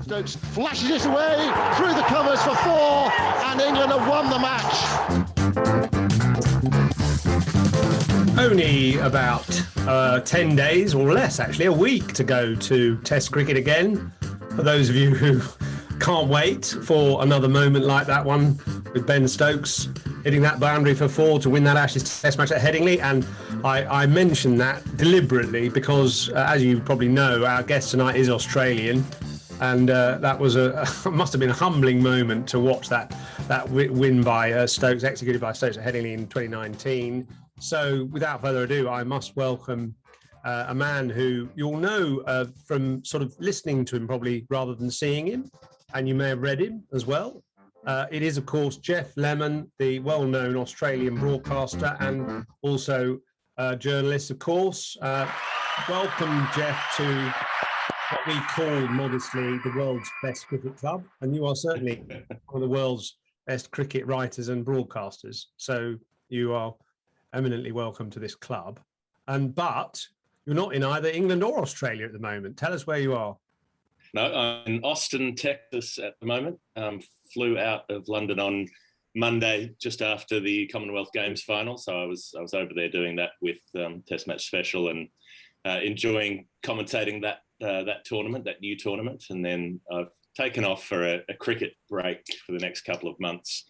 Stokes flashes it away through the covers for 4, and England have won the match. Only about 10 days or less, actually, a week to go to Test cricket again. For those of you who can't wait for another moment like that one with Ben Stokes hitting that boundary for 4 to win that Ashes Test match at Headingley. And I mentioned that deliberately because, as you probably know, our guest tonight is Australian. And that was must have been a humbling moment to watch that win by Stokes, executed by Stokes at Headingley in 2019. So without further ado, I must welcome a man who you'll know from sort of listening to him probably rather than seeing him, and you may have read him as well. It is, of course, Geoff Lemon, the well-known Australian broadcaster and also journalist, of course. Welcome, Geoff, to what we call modestly the world's best cricket club, and you are certainly one of the world's best cricket writers and broadcasters. So you are eminently welcome to this club. But you're not in either England or Australia at the moment. Tell us where you are. No, I'm in Austin, Texas at the moment. Flew out of London on Monday just after the Commonwealth Games final, so I was over there doing that with Test Match Special and enjoying commentating that tournament, that new tournament, and then I've taken off for a cricket break for the next couple of months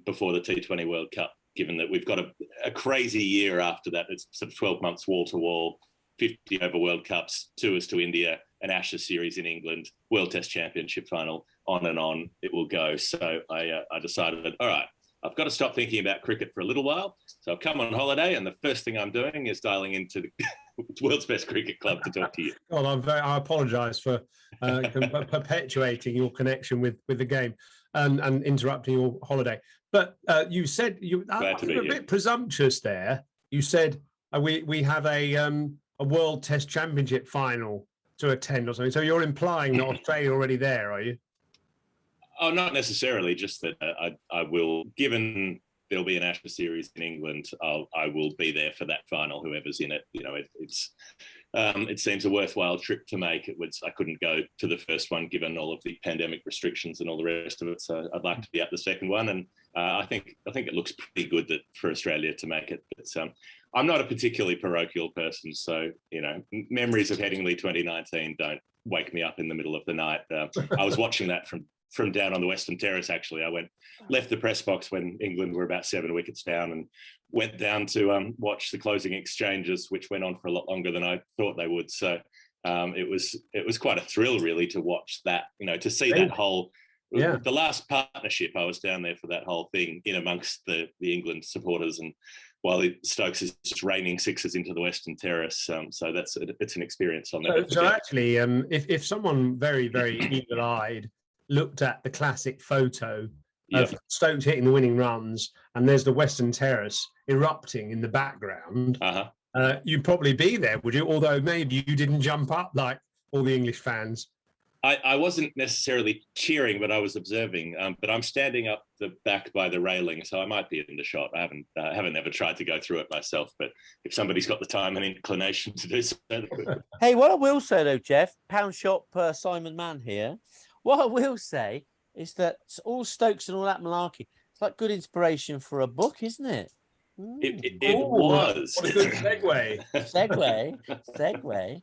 before the T20 World Cup, given that we've got a crazy year after that. It's sort of 12 months wall-to-wall, 50 over World Cups, tours to India, an Ashes series in England, World Test Championship final, on and on it will go. So I decided, all right, I've got to stop thinking about cricket for a little while. So I've come on holiday, and the first thing I'm doing is dialing into the world's best cricket club to talk to you. Well, I apologise for perpetuating your connection with the game and interrupting your holiday. But you said you were a bit presumptuous there. You said we have a World Test Championship final to attend or something. So you're implying that Australia already there, are you? Oh, not necessarily. Just that I will, given there'll be an Ashes series in England, I will be there for that final, whoever's in it. You know, it seems a worthwhile trip to make. I couldn't go to the first one given all of the pandemic restrictions and all the rest of it. So I'd like to be at the second one, and I think it looks pretty good that for Australia to make it. But I'm not a particularly parochial person, so you know, memories of Headingley 2019 don't wake me up in the middle of the night. I was watching that from down on the Western Terrace, actually. I left the press box when England were about 7 wickets down and went down to watch the closing exchanges, which went on for a lot longer than I thought they would. So it was quite a thrill, really, to watch that, you know, to see that whole, the last partnership. I was down there for that whole thing in amongst the England supporters, and while Stokes is just raining sixes into the Western Terrace. So it's an experience on that. So actually, if someone very, very eagle-eyed looked at the classic photo of Stokes hitting the winning runs, and there's the Western Terrace erupting in the background, you'd probably be there, would you? Although maybe you didn't jump up like all the English fans. I wasn't necessarily cheering, but I was observing. But I'm standing up the back by the railing, so I might be in the shot. I haven't ever tried to go through it myself, but if somebody's got the time and inclination to do so. Hey, what I will say though, Geoff, pound shop Simon Mann here. What I will say is that all Stokes and all that malarkey, it's like good inspiration for a book, isn't it? It was. What a good segue. Segue.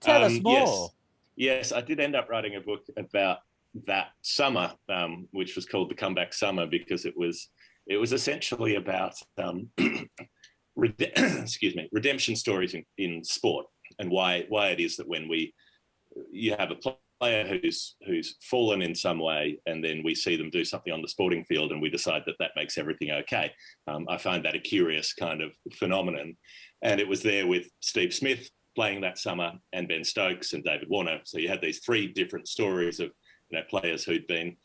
Tell us more. Yes, I did end up writing a book about that summer, which was called The Comeback Summer, because it was essentially about redemption stories in sport, and why it is that when you have a player who's fallen in some way, and then we see them do something on the sporting field, and we decide that makes everything okay. I find that a curious kind of phenomenon, and it was there with Steve Smith playing that summer, and Ben Stokes and David Warner. So you had these three different stories of, you know, players who'd been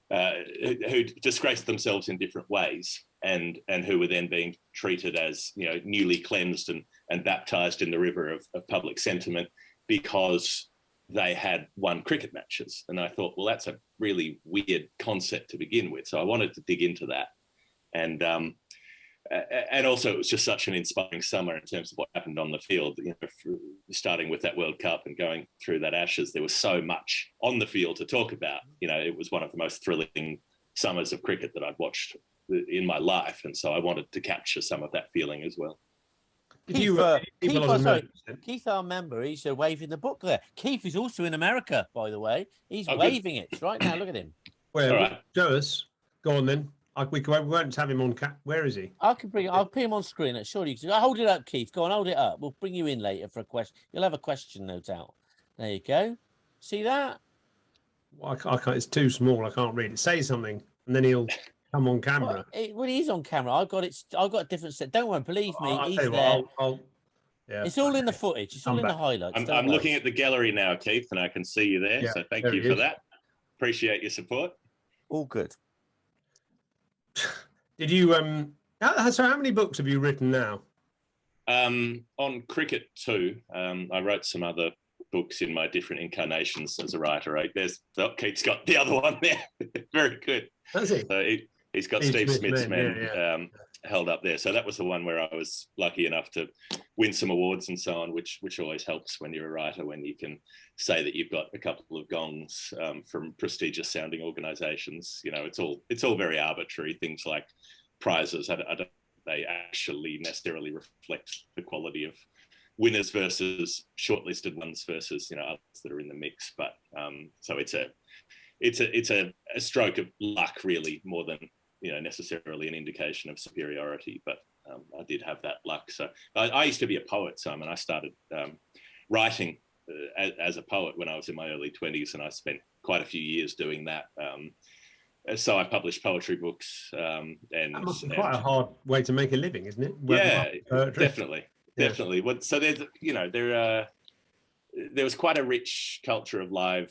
who'd disgraced themselves in different ways, and who were then being treated as, you know, newly cleansed and baptized in the river of public sentiment because they had won cricket matches. And I thought, well, that's a really weird concept to begin with. So I wanted to dig into that. And and also it was just such an inspiring summer in terms of what happened on the field. You know, starting with that World Cup and going through that Ashes, there was so much on the field to talk about. You know, it was one of the most thrilling summers of cricket that I'd watched in my life, and so I wanted to capture some of that feeling as well. Keith, Keith, our member, he's waving the book there. Keith is also in America, by the way. He's waving it right now. Look at him. Well, right. Show us. Go on then. We won't have him on cap. Where is he? I'll put him on screen. Surely, hold it up, Keith. Go on, hold it up. We'll bring you in later for a question. You'll have a question, no doubt. There you go. See that? Well, I can't. It's too small. I can't read it. Say something, and then he'll come on camera. Well, he's on camera. I've got a different set. Don't worry, believe me, he's there. Yeah. It's all in the footage. It's all in the highlights. I'm looking at the gallery now, Keith, and I can see you there. Yeah, so thank you for that. Appreciate your support. All good. Did you so how many books have you written now? On cricket too. I wrote some other books in my different incarnations as a writer. Keith's got the other one there. Very good. That's it. So he's got Steve Smith's Men held up there. So that was the one where I was lucky enough to win some awards and so on, which always helps when you're a writer, when you can say that you've got a couple of gongs from prestigious sounding organizations. You know, it's all very arbitrary. Things like prizes, I don't they actually necessarily reflect the quality of winners versus shortlisted ones versus, you know, others that are in the mix. But so it's a stroke of luck, really, more than, you know, necessarily an indication of superiority. But I did have that luck. So I used to be a poet, Simon. I started writing as a poet when I was in my early 20s, and I spent quite a few years doing that. So I published poetry books. And that must be quite a hard way to make a living, isn't it? Yeah, definitely. Definitely. Well, so there's, you know, there was quite a rich culture of live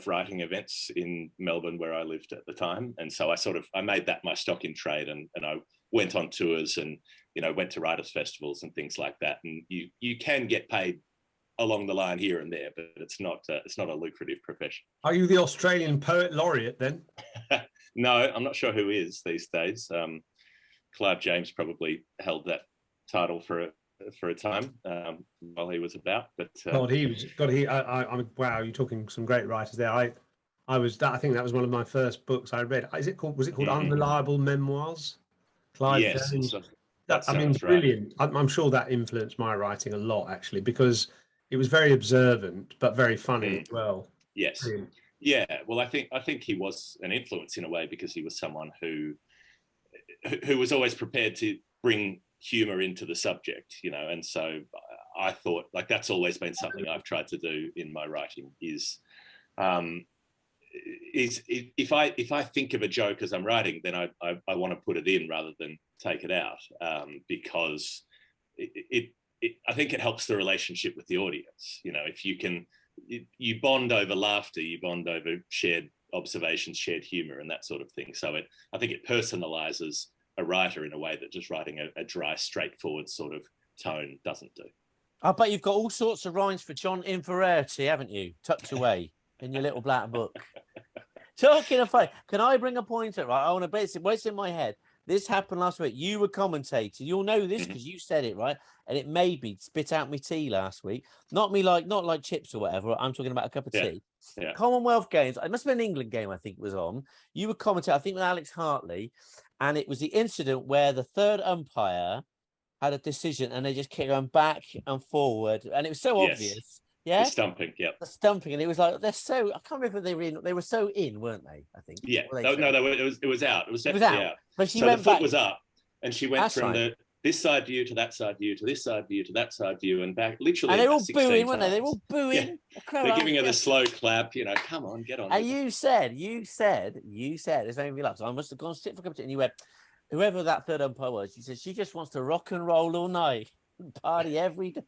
writing events in Melbourne where I lived at the time, and so I made that my stock in trade, and I went on tours and, you know, went to writers' festivals and things like that. And you can get paid along the line here and there, but it's not a lucrative profession. Are you the Australian Poet Laureate then? No, I'm not sure who is these days. Clive James probably held that title for a time while he was about, but wow, you're talking some great writers there. I think that was one of my first books I read. Was it called Unreliable Memoirs? Clive James. Brilliant. I'm sure that influenced my writing a lot, actually, because it was very observant but very funny as well. Yes. Brilliant. Yeah. Well, I think he was an influence in a way, because he was someone who was always prepared to bring humor into the subject, you know, and so I thought, like, that's always been something I've tried to do in my writing is if I think of a joke as I'm writing, then I want to put it in rather than take it out, because I think it helps the relationship with the audience. You know, if you bond over laughter, you bond over shared observations, shared humor, and that sort of thing. So I think it personalizes a writer in a way that just writing a dry, straightforward sort of tone doesn't do. I bet you've got all sorts of rhymes for John Inverarity, haven't you? Tucked away in your little black book. Talking of fun, can I bring a pointer? Right, I want to basically, what's in my head? This happened last week. You were commentating. You'll know this because you said it, right? And it made me spit out my tea last week. Not like chips or whatever. I'm talking about a cup of tea. Yeah. Commonwealth Games. It must have been an England game, I think it was on. You were commentating, I think, with Alex Hartley. And it was the incident where the third umpire had a decision and they just kept going back and forward. And it was so obvious. Yeah. The stumping, yeah. The stumping. And it was like, I can't remember if they were so in, weren't they? I think. Yeah. It was out. It was definitely out. But so the foot was up and she went from this side view to that side view to this side view to that side view and back, literally. And they were all booing, weren't they? They were all booing. Yeah. They're giving her the slow clap, you know, come on, get on. And you said, it's made me laugh. So I must have gone sit for a cup of tea. And you went, whoever that third umpire was, you said, she just wants to rock and roll all night and party every day.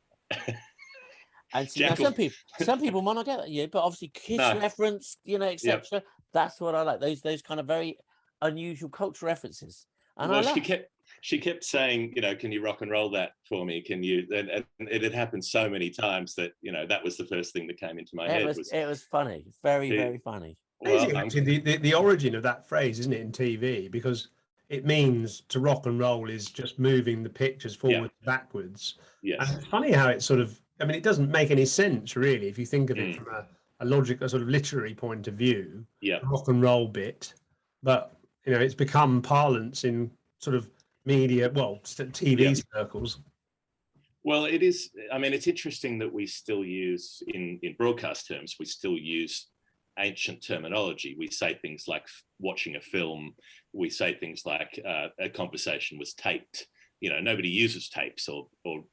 And some people might not get that, yeah, but obviously Kiss reference, you know, etc. Yep. That's what I like. Those kind of very unusual cultural references. And she kept saying, you know, can you rock and roll that for me? Can you? And it had happened so many times that, you know, that was the first thing that came into my head. It was funny, very funny. Well, actually, the origin of that phrase, isn't it, in TV? Because it means to rock and roll is just moving the pictures forward, backwards. Yes. And it's funny how it sort of, I mean, it doesn't make any sense really if you think of it from a logic, a sort of literary point of view. Yeah. The rock and roll bit, but it's become parlance in sort of media, well, TV circles. Well, it is. I mean, it's interesting that we still use in broadcast terms, we still use ancient terminology. We say things like watching a film. We say things like a conversation was taped. Nobody uses tapes or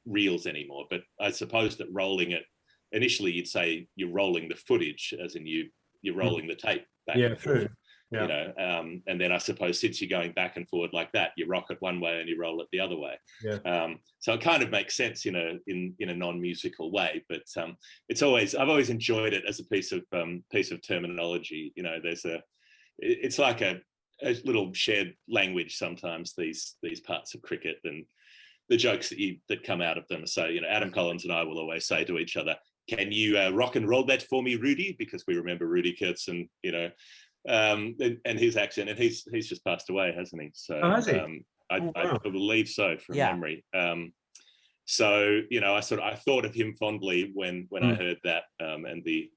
reels anymore. But I suppose that rolling it, initially you'd say you're rolling the footage, as in you're rolling the tape back and forth. Yeah. And then I suppose since you're going back and forward like that, you rock it one way and you roll it the other way. Yeah. So it kind of makes sense in a non-musical way, but I've always enjoyed it as a piece of terminology. It's like a little shared language sometimes, these parts of cricket, and the jokes that come out of them. So Adam Collins and I will always say to each other, "Can you rock and roll that for me, Rudy?" Because we remember Rudy Kurtz and and his accent, and he's just passed away, hasn't he? So has he? I believe so from memory. So I thought of him fondly when I heard that, and the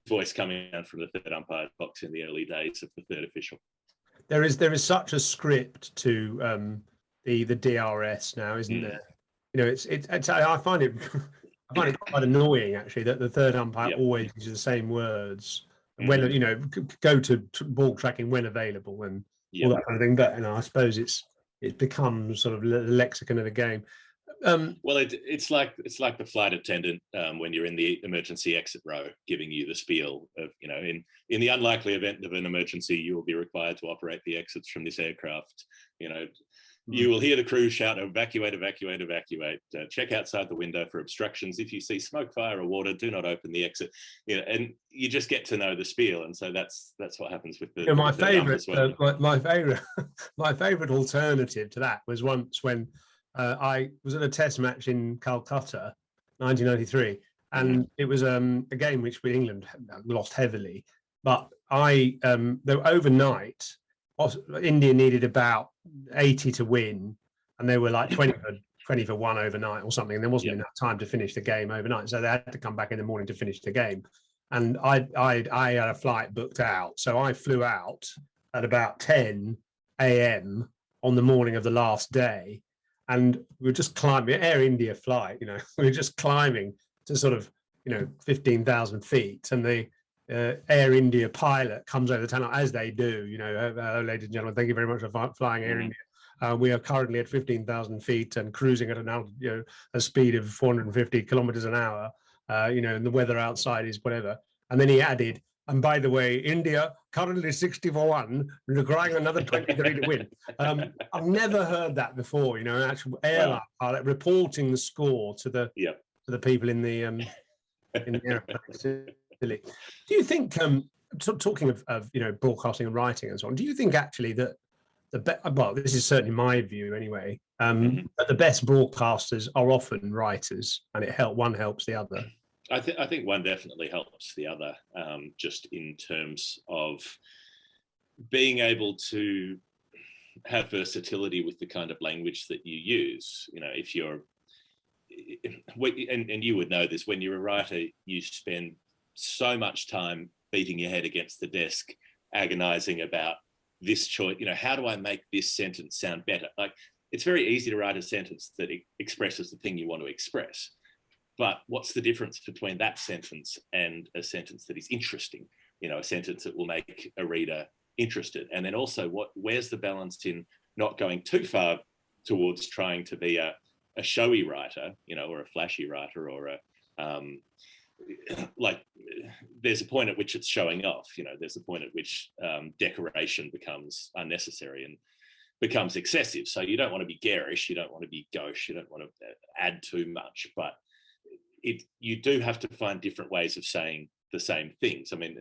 voice coming out from the third umpire box in the early days of the third official. There is such a script to the DRS now, isn't there? I find it quite annoying actually that the third umpire always uses the same words when go to ball tracking when available and all that kind of thing. But I suppose it's become sort of the lexicon of the game. Well, it's like the flight attendant when you're in the emergency exit row, giving you the spiel of in the unlikely event of an emergency, you will be required to operate the exits from this aircraft. You will hear the crew shout, "Evacuate, evacuate, evacuate! Check outside the window for obstructions. If you see smoke, fire, or water, do not open the exit." And you just get to know the spiel, and so that's what happens with the. My favourite, my favourite alternative to that was once when I was at a Test match in Calcutta, 1993, and it was a game which England lost heavily, but overnight. India needed about 80 to win, and they were like 20 for one overnight or something. And there wasn't enough time to finish the game overnight, so they had to come back in the morning to finish the game. And I had a flight booked out, so I flew out at about 10 a.m. on the morning of the last day, and we were just climbing Air India flight. We were just climbing to sort of 15,000 feet, and the Air India pilot comes over the tunnel, as they do. Hello, ladies and gentlemen, thank you very much for flying Air India. We are currently at 15,000 feet and cruising at a speed of 450 kilometers an hour. And the weather outside is whatever. And then he added, and by the way, India currently 60 for one, requiring another 23 to win. I've never heard that before. An actual airline pilot reporting the score to the people in the airplane. Do you think, talking of broadcasting and writing and so on, do you think actually that this is certainly my view anyway, that the best broadcasters are often writers, and one helps the other? I think one definitely helps the other, just in terms of being able to have versatility with the kind of language that you use. If you're, and you would know this, when you're a writer, you spend so much time beating your head against the desk, agonizing about this choice. How do I make this sentence sound better? Like, it's very easy to write a sentence that expresses the thing you want to express. But what's the difference between that sentence and a sentence that is interesting? A sentence that will make a reader interested. And then also, where's the balance in not going too far towards trying to be a showy writer, or a flashy writer, or there's a point at which it's showing off. There's a point at which decoration becomes unnecessary and becomes excessive. So you don't want to be garish, you don't want to be gauche, you don't want to add too much, but you do have to find different ways of saying the same things. I mean,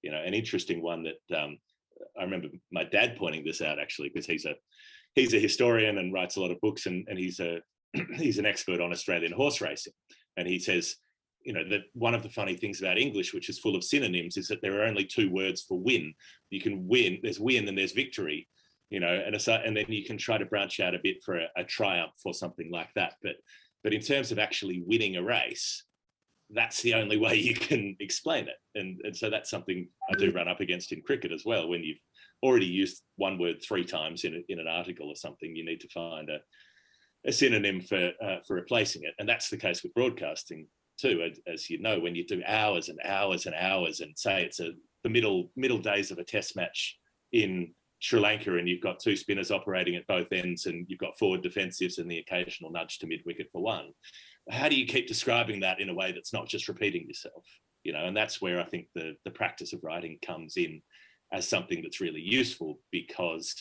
an interesting one that I remember my dad pointing this out, actually, because he's a historian and writes a lot of books, and he's an expert on Australian horse racing, and he says, that one of the funny things about English, which is full of synonyms, is that there are only two words for win. You can win, there's win and there's victory. you know, and then you can try to branch out a bit for a triumph or something like that. But in terms of actually winning a race, that's the only way you can explain it. And so that's something I do run up against in cricket as well. When you've already used one word 3 times in an article or something, you need to find a synonym for replacing it. And that's the case with broadcasting too, as you know, when you do hours and hours and hours, and say it's the middle days of a test match in Sri Lanka, and you've got 2 spinners operating at both ends, and you've got forward defensives and the occasional nudge to mid-wicket for one. How do you keep describing that in a way that's not just repeating yourself? You know, and that's where I think the practice of writing comes in as something that's really useful, because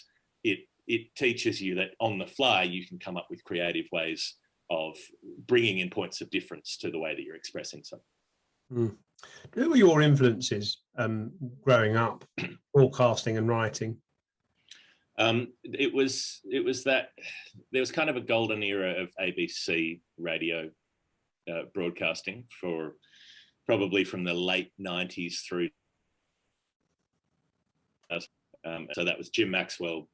it teaches you that on the fly you can come up with creative ways of bringing in points of difference to the way that you're expressing something. Mm. Who were your influences growing up, broadcasting and writing? It was that there was kind of a golden era of ABC radio broadcasting for probably from the late 90s through. So that was Jim Maxwell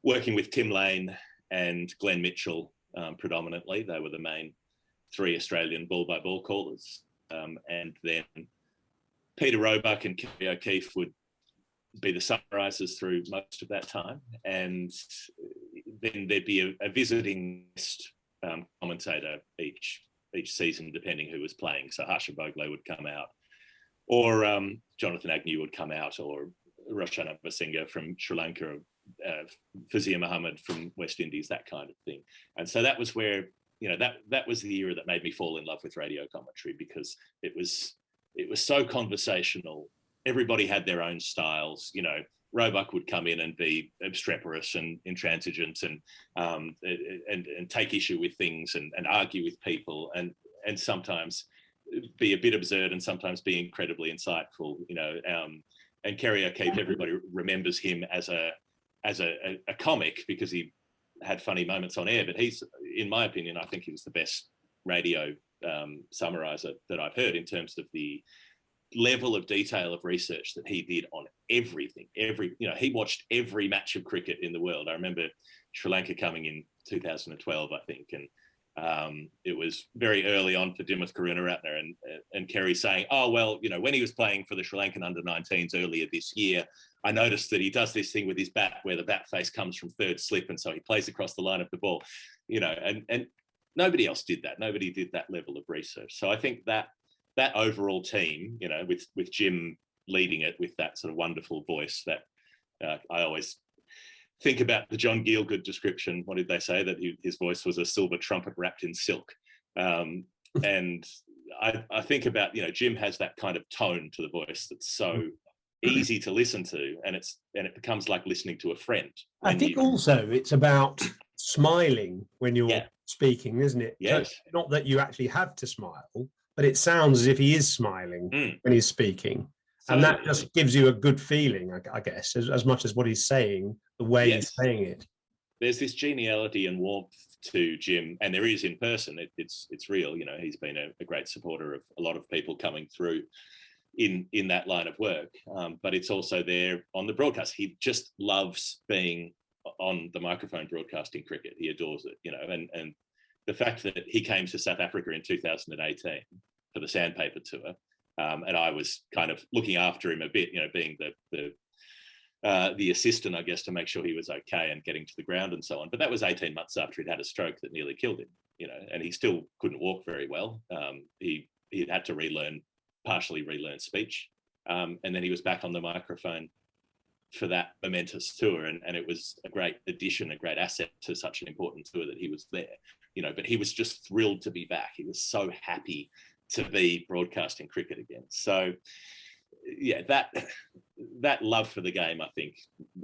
working with Tim Lane and Glenn Mitchell predominantly. They were the main 3 Australian ball-by-ball callers. And then Peter Roebuck and Kerry O'Keefe would be the summarisers through most of that time. And then there'd be a visiting guest commentator each season, depending who was playing. So Harsha Bhogle would come out, or Jonathan Agnew would come out, or Roshana Basinga from Sri Lanka, Fazia Muhammad from West Indies, that kind of thing. And so that was where, you know, that was the era that made me fall in love with radio commentary, because it was so conversational. Everybody had their own styles. You know, Roebuck would come in and be obstreperous and intransigent and take issue with things and argue with people, and sometimes be a bit absurd and sometimes be incredibly insightful. You know, and Kerry O'Keefe, everybody remembers him as a comic because he had funny moments on air, but he's, in my opinion, I think he was the best radio summariser that I've heard in terms of the level of detail of research that he did on everything. He watched every match of cricket in the world. I remember Sri Lanka coming in 2012, I think, and it was very early on for Dimuth Karunaratne, and Kerry saying, oh, well, you know, when he was playing for the Sri Lankan under-19s earlier this year, I noticed that he does this thing with his bat where the bat face comes from third slip, and so he plays across the line of the ball, you know, and nobody else did that. Nobody did that level of research. So I think that overall team, you know, with Jim leading it with that sort of wonderful voice that I always think about the John Gielgud description. What did they say? That his voice was a silver trumpet wrapped in silk. And I think about, you know, Jim has that kind of tone to the voice that's so easy to listen to, and it becomes like listening to a friend. I think also it's about smiling when you're speaking, isn't it? Yes. So not that you actually have to smile, but it sounds as if he is smiling when he's speaking. And that just gives you a good feeling, I guess, as much as what he's saying, the way he's saying it. There's this geniality and warmth to Jim, and there is in person. It's real. You know, he's been a great supporter of a lot of people coming through in that line of work. But it's also there on the broadcast. He just loves being on the microphone broadcasting cricket. He adores it, you know, and the fact that he came to South Africa in 2018 for the Sandpaper Tour, and I was kind of looking after him a bit, you know, being the assistant, I guess, to make sure he was okay and getting to the ground and so on. But that was 18 months after he'd had a stroke that nearly killed him, you know, and he still couldn't walk very well. He'd had to partially relearn speech. And then he was back on the microphone for that momentous tour. And it was a great addition, a great asset to such an important tour that he was there, you know, but he was just thrilled to be back. He was so happy to be broadcasting cricket again. So yeah, that love for the game, I think,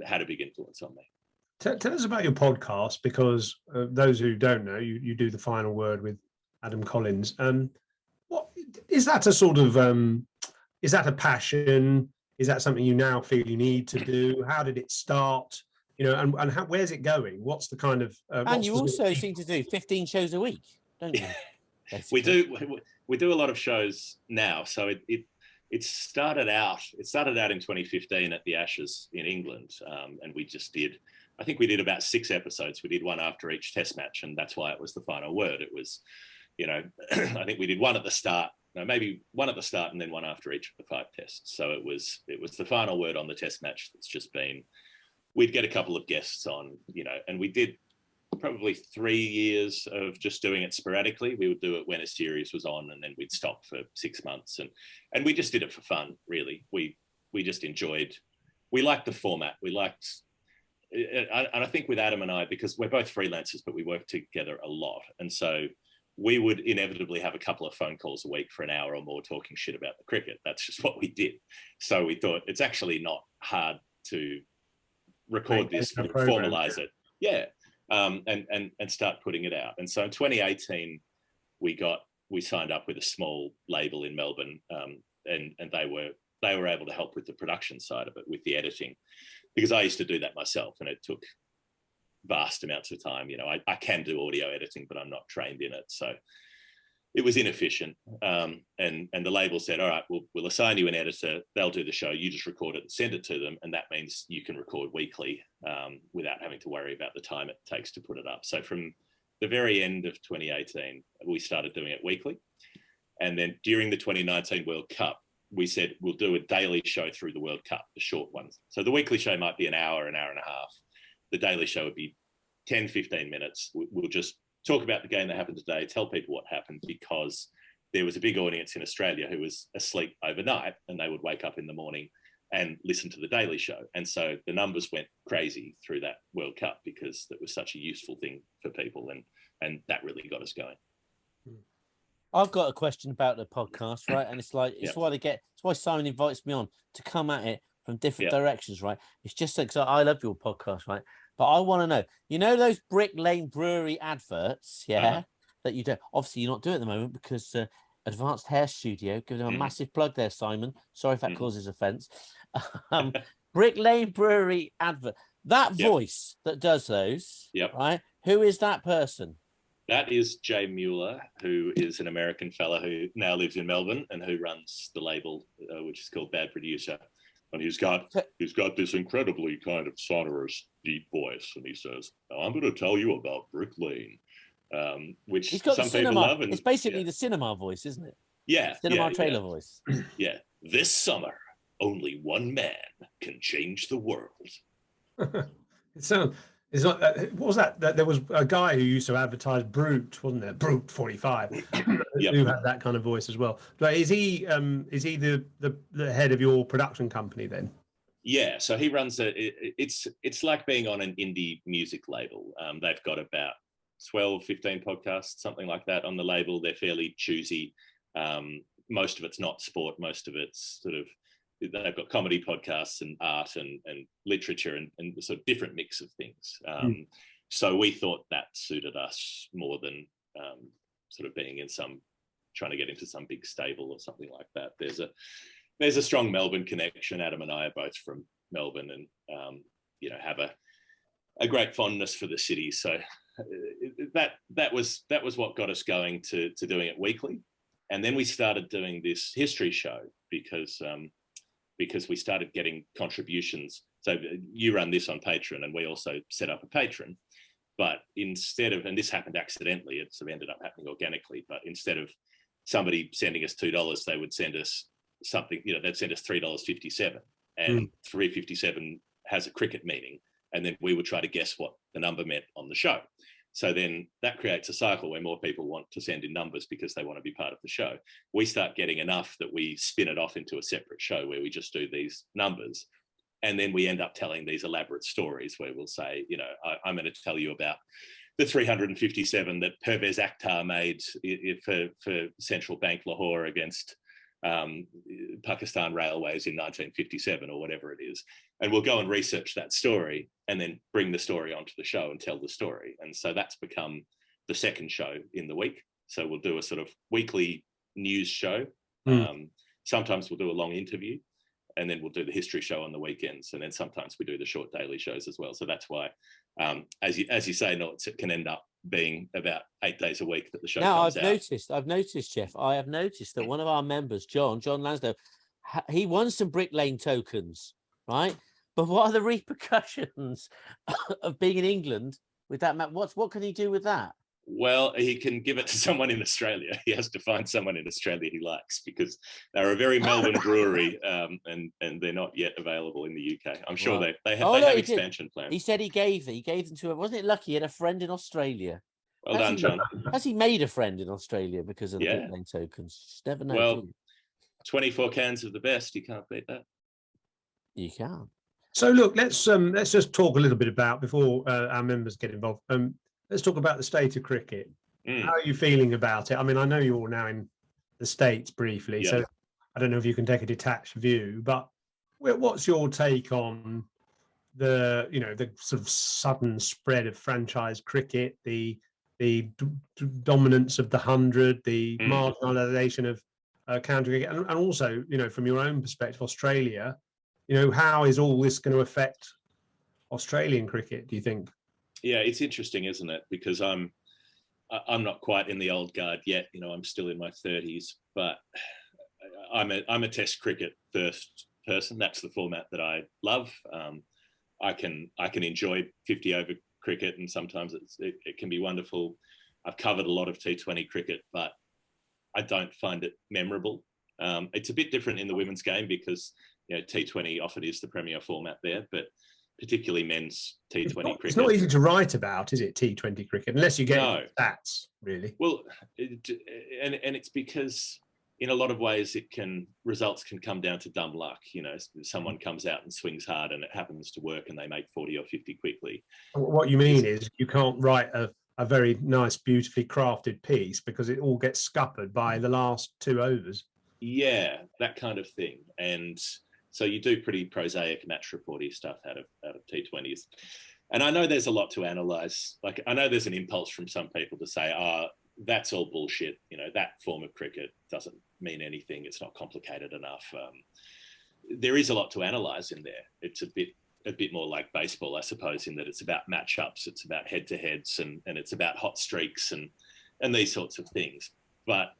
had a big influence on me. Tell us about your podcast, because those who don't know, you do the final word with Adam Collins. What is that a sort of? Is that a passion? Is that something you now feel you need to do? How did it start? You know, and where's it going? What's the kind of? And you also seem to do 15 shows a week, don't you? We do a lot of shows now. So it started out in 2015 at the Ashes in England, and we just did I think we did about 6 episodes. We did one after each test match, and that's why it was the final word. It was, you know, I think we did one at the start, no, maybe one at the start and then one after each of the 5 tests. So it was the final word on the test match. That's just been, we'd get a couple of guests on, you know, and we did probably 3 years of just doing it sporadically. We would do it when a series was on, and then we'd stop for 6 months, and we just did it for fun, really. We just enjoyed, we liked the format. We liked, and I think with Adam and I, because we're both freelancers, but we work together a lot, and so we would inevitably have a couple of phone calls a week for an hour or more talking shit about the cricket. That's just what we did. So we thought it's actually not hard to record this, formalize it, yeah, and start putting it out. And so in 2018, we signed up with a small label in Melbourne, and they were able to help with the production side of it, with the editing, because I used to do that myself, and it took vast amounts of time. You know, I can do audio editing, but I'm not trained in it, so it was inefficient. And the label said, all right, we'll assign you an editor. They'll do the show. You just record it and send it to them. And that means you can record weekly without having to worry about the time it takes to put it up. So from the very end of 2018, we started doing it weekly. And then during the 2019 World Cup, we said, we'll do a daily show through the World Cup, the short ones. So the weekly show might be an hour and a half. The daily show would be 10, 15 minutes. We'll just talk about the game that happened today, tell people what happened, because there was a big audience in Australia who was asleep overnight, and they would wake up in the morning and listen to the daily show. And so the numbers went crazy through that World Cup, because it was such a useful thing for people, and that really got us going. I've got a question about the podcast, right? And it's like, it's why Simon invites me on, to come at it from different directions, right? It's just because I love your podcast, right? But I want to know, you know, those Brick Lane Brewery adverts, that you do. Obviously, you're not doing it at the moment because Advanced Hair Studio, give them a massive plug there, Simon. Sorry if that causes offence. Brick Lane Brewery advert. That voice that does those, right? Who is that person? That is Jay Mueller, who is an American fella who now lives in Melbourne and who runs the label, which is called Bad Producer. And he's got this incredibly kind of sonorous, deep voice. And he says, now I'm going to tell you about Brick Lane, which some people love. And, it's basically the cinema voice, isn't it? Yeah. Cinema trailer voice. Yeah. This summer, only one man can change the world. It's not. What was that? There was a guy who used to advertise Brute, wasn't there? Brute 45, who had that kind of voice as well. But is he the head of your production company then? Yeah. So he runs it's like being on an indie music label. They've got about 12, 15 podcasts, something like that on the label. They're fairly choosy. Most of it's not sport. Most of it's sort of, they've got comedy podcasts and art and literature and sort of different mix of things. So we thought that suited us more than sort of being in trying to get into some big stable or something like that. There's a strong Melbourne connection. Adam and I are both from Melbourne, and you know, have a great fondness for the city. So that was what got us going to doing it weekly. And then we started doing this history show because we started getting contributions. So you run this on Patreon, and we also set up a Patreon. But instead of, and this happened accidentally, it sort of ended up happening organically, but instead of somebody sending us $2, they would send us something, you know, they'd send us $3.57, and $3.57 has a cricket meaning. And then we would try to guess what the number meant on the show. So then that creates a cycle where more people want to send in numbers because they want to be part of the show. We start getting enough that we spin it off into a separate show where we just do these numbers. And then we end up telling these elaborate stories where we'll say, you know, I'm going to tell you about the 357 that Pervez Akhtar made for Central Bank Lahore against Pakistan Railways in 1957 or whatever it is. And we'll go and research that story and then bring the story onto the show and tell the story. And so that's become the second show in the week. So we'll do a sort of weekly news show. Sometimes we'll do a long interview, and then we'll do the history show on the weekends. And then sometimes we do the short daily shows as well. So that's why, as you say, no, it can end up being about 8 days a week that the show comes out. I've noticed, Geoff, I have noticed that one of our members, John Lansdale, he won some Brick Lane tokens, right? But what are the repercussions of being in England with that map? What can he do with that? Well, he can give it to someone in Australia. He has to find someone in Australia he likes, because they're a very Melbourne brewery, and they're not yet available in the UK. I'm sure they have expansion plans. He said he gave them to him. Wasn't it lucky? He had a friend in Australia. Well done, John. Has he made a friend in Australia because of the Yeah. nickname tokens? Just never know. Well, 24 cans of the best. You can't beat that. You can't. So look, let's just talk a little bit about, before our members get involved. Let's talk about the state of cricket. How are you feeling about it? I mean, I know you're now in the States briefly, so I don't know if you can take a detached view, but what's your take on the sort of sudden spread of franchise cricket, the dominance of the 100, the marginalisation of county cricket, and also, from your own perspective, Australia, how is all this going to affect Australian cricket, do you think? Yeah, it's interesting, isn't it? Because I'm not quite in the old guard yet. I'm still in my 30s, but I'm a Test cricket first person. That's the format that I love. I can enjoy 50 over cricket, and sometimes it can be wonderful. I've covered a lot of T20 cricket, but I don't find it memorable. It's a bit different in the women's game because T20 often is the premier format there, but particularly men's T20 cricket. It's not easy to write about, is it, T20 cricket, unless you get stats, really? Well, and it's because in a lot of ways results can come down to dumb luck. Someone comes out and swings hard and it happens to work and they make 40 or 50 quickly. What you mean is you can't write a very nice, beautifully crafted piece because it all gets scuppered by the last 2 overs. Yeah, that kind of thing. And so you do pretty prosaic match reporty stuff out of T20s. And I know there's a lot to analyse. Like, I know there's an impulse from some people to say, that's all bullshit. That form of cricket doesn't mean anything. It's not complicated enough. There is a lot to analyse in there. It's a bit more like baseball, I suppose, in that it's about matchups, it's about head-to-heads, and it's about hot streaks and these sorts of things. But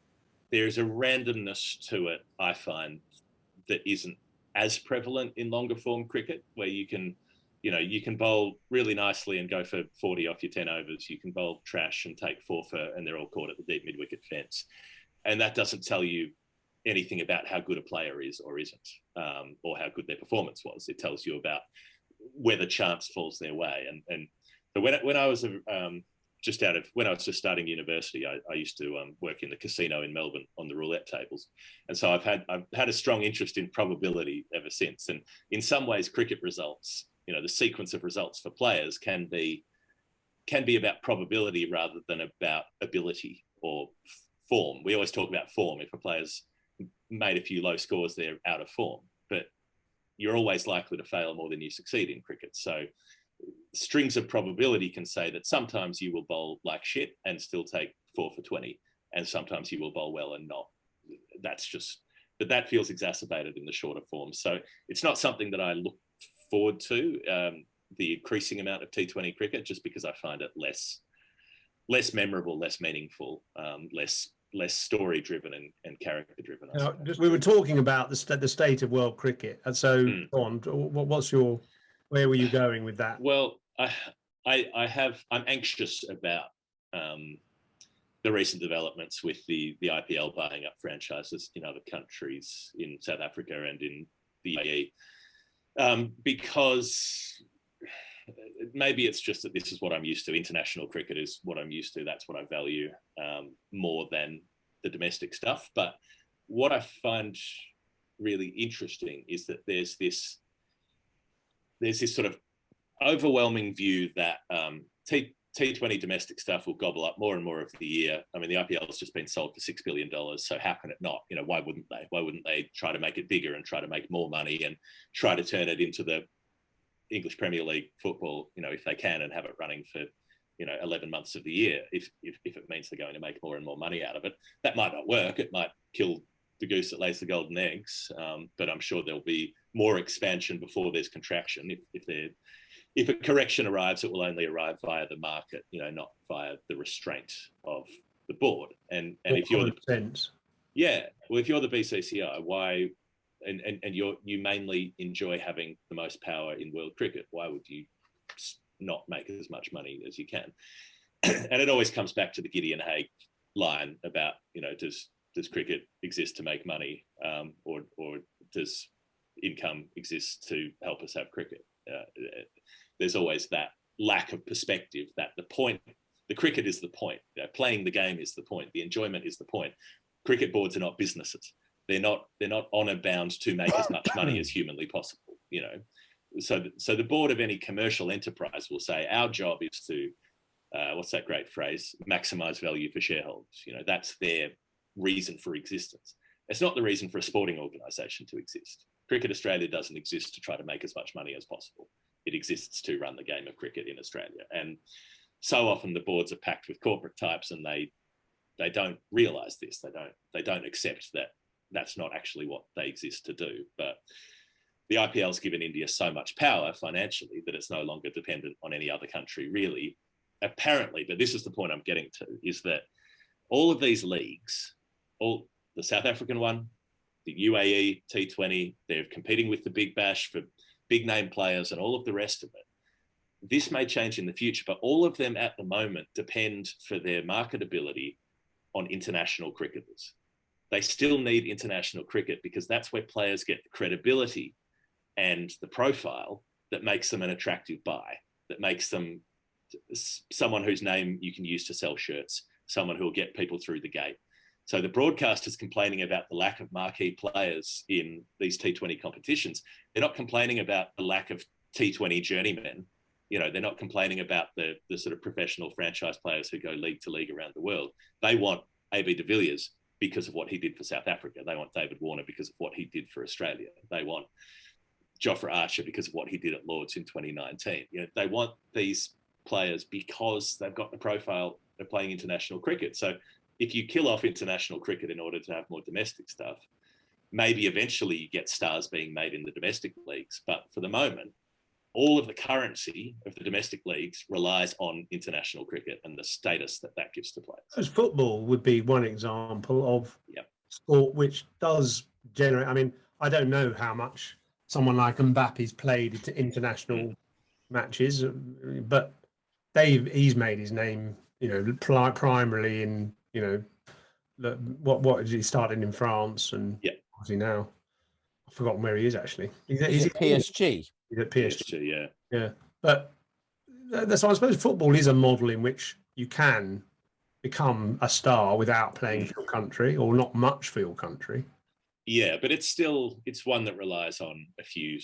there's a randomness to it, I find, that isn't as prevalent in longer form cricket, where you can bowl really nicely and go for 40 off your 10 overs. You can bowl trash and take 4 for, and they're all caught at the deep mid-wicket fence. And that doesn't tell you anything about how good a player is or isn't, or how good their performance was. It tells you about whether chance falls their way. And when I was just starting university, I used to work in the casino in Melbourne on the roulette tables, and so I've had a strong interest in probability ever since. And in some ways, cricket results, the sequence of results for players can be about probability rather than about ability or form. We always talk about form. If a player's made a few low scores, they're out of form, but you're always likely to fail more than you succeed in cricket. So strings of probability can say that sometimes you will bowl like shit and still take 4 for 20, and sometimes you will bowl well and not. But that feels exacerbated in the shorter form. So it's not something that I look forward to, the increasing amount of T20 cricket, just because I find it less memorable, less meaningful, less story driven and character driven. We were talking about the state of world cricket, and so where were you going with that? Well, I'm anxious about the recent developments with the IPL buying up franchises in other countries, in South Africa and in the UAE, because maybe it's just that this is what I'm used to. International cricket is what I'm used to. That's what I value more than the domestic stuff. But what I find really interesting is that there's this sort of overwhelming view that T20 domestic stuff will gobble up more and more of the year. I mean, the IPL has just been sold for $6 billion. So how can it not? Why wouldn't they? Why wouldn't they try to make it bigger and try to make more money and try to turn it into the English Premier League football, if they can, and have it running for, 11 months of the year, if it means they're going to make more and more money out of it. That might not work. It might kill the goose that lays the golden eggs. But I'm sure there'll be more expansion before there's contraction. If a correction arrives, it will only arrive via the market, not via the restraint of the board. And if you're if you're the BCCI, why and you mainly enjoy having the most power in world cricket. Why would you not make as much money as you can? And it always comes back to the Gideon Haigh line about, does cricket exist to make money, or does income exist to help us have cricket? There's always that lack of perspective that the cricket is the point. Playing the game is the point. The enjoyment is the point. Cricket boards are not businesses. They're not honor bound to make as much money as humanly possible. So the board of any commercial enterprise will say, our job is to, what's that great phrase? Maximize value for shareholders. That's their reason for existence. It's not the reason for a sporting organisation to exist. Cricket Australia doesn't exist to try to make as much money as possible. It exists to run the game of cricket in Australia. And so often the boards are packed with corporate types, and they don't realise this. They don't accept that that's not actually what they exist to do. But the IPL's given India so much power financially that it's no longer dependent on any other country, really. Apparently, but this is the point I'm getting to, is that all of these leagues, all the South African one, the UAE T20, they're competing with the Big Bash for big name players and all of the rest of it. This may change in the future, but all of them at the moment depend for their marketability on international cricketers. They still need international cricket because that's where players get the credibility and the profile that makes them an attractive buy, that makes them someone whose name you can use to sell shirts, someone who will get people through the gate. So the broadcasters complaining about the lack of marquee players in these T20 competitions. They're not complaining about the lack of T20 journeymen. They're not complaining about the sort of professional franchise players who go league to league around the world. They want AB de Villiers because of what he did for South Africa. They want David Warner because of what he did for Australia. They want Jofra Archer because of what he did at Lords in 2019. They want these players because they've got the profile of playing international cricket. So if you kill off international cricket in order to have more domestic stuff, maybe eventually you get stars being made in the domestic leagues. But for the moment, all of the currency of the domestic leagues relies on international cricket and the status that gives to players. Because football would be one example of sport which does generate. I mean, I don't know how much someone like Mbappe's played into international matches, but he's made his name, primarily in, what did he started in France, and obviously now I've forgotten where he is actually. He's at PSG. He's at PSG. PSG, yeah. But so I suppose football is a model in which you can become a star without playing for your country, or not much for your country. Yeah, but it's one that relies on a few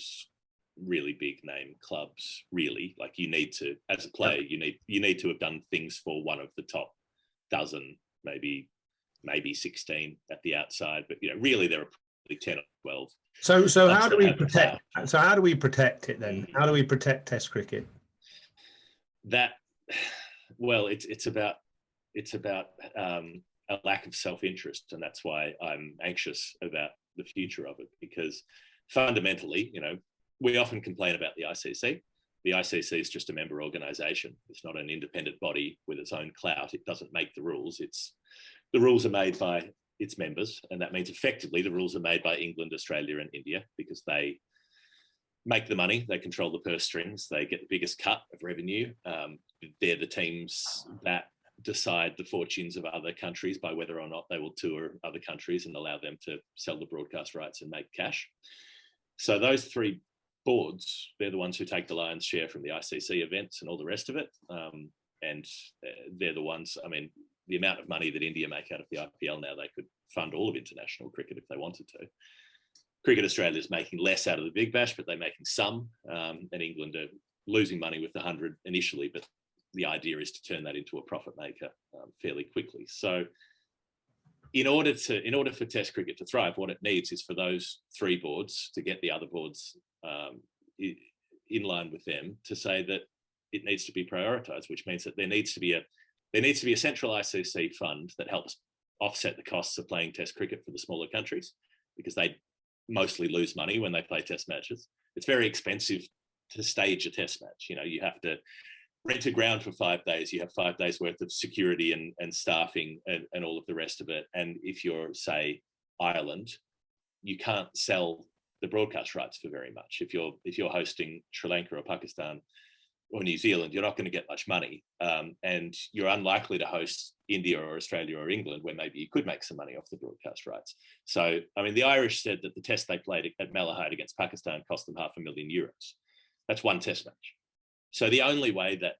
really big name clubs. Really, like you need to, as a player, you need to have done things for one of the top dozen, maybe 16 at the outside. But really there are probably 10 or 12. So how do we protect? So how do we protect it then? How do we protect Test cricket? It's about a lack of self-interest, and that's why I'm anxious about the future of it, because fundamentally, we often complain about the ICC. The ICC is just a member organisation. It's not an independent body with its own clout. It doesn't make the rules. The rules are made by its members, and that means effectively the rules are made by England, Australia and India, because they make the money, they control the purse strings, they get the biggest cut of revenue. They're the teams that decide the fortunes of other countries by whether or not they will tour other countries and allow them to sell the broadcast rights and make cash. So those three boards, they're the ones who take the lion's share from the ICC events and all the rest of it. And they're the ones, the amount of money that India make out of the IPL now, they could fund all of international cricket if they wanted to. Cricket Australia is making less out of the Big Bash, but they're making some. And England are losing money with the 100 initially, but the idea is to turn that into a profit maker fairly quickly. So in order for Test cricket to thrive, what it needs is for those three boards to get the other boards in line with them to say that it needs to be prioritised, which means that there needs to be a central ICC fund that helps offset the costs of playing Test cricket for the smaller countries, because they mostly lose money when they play Test matches. It's very expensive to stage a Test match. You have to rent a ground for 5 days. You have 5 days worth of security and staffing and all of the rest of it. And if you're, say, Ireland, you can't sell the broadcast rights for very much. If you're hosting Sri Lanka or Pakistan or New Zealand, you're not going to get much money, and you're unlikely to host India or Australia or England, where maybe you could make some money off the broadcast rights. So, I mean, the Irish said that the test they played at Malahide against Pakistan cost them €500,000. That's one test match. So the only way that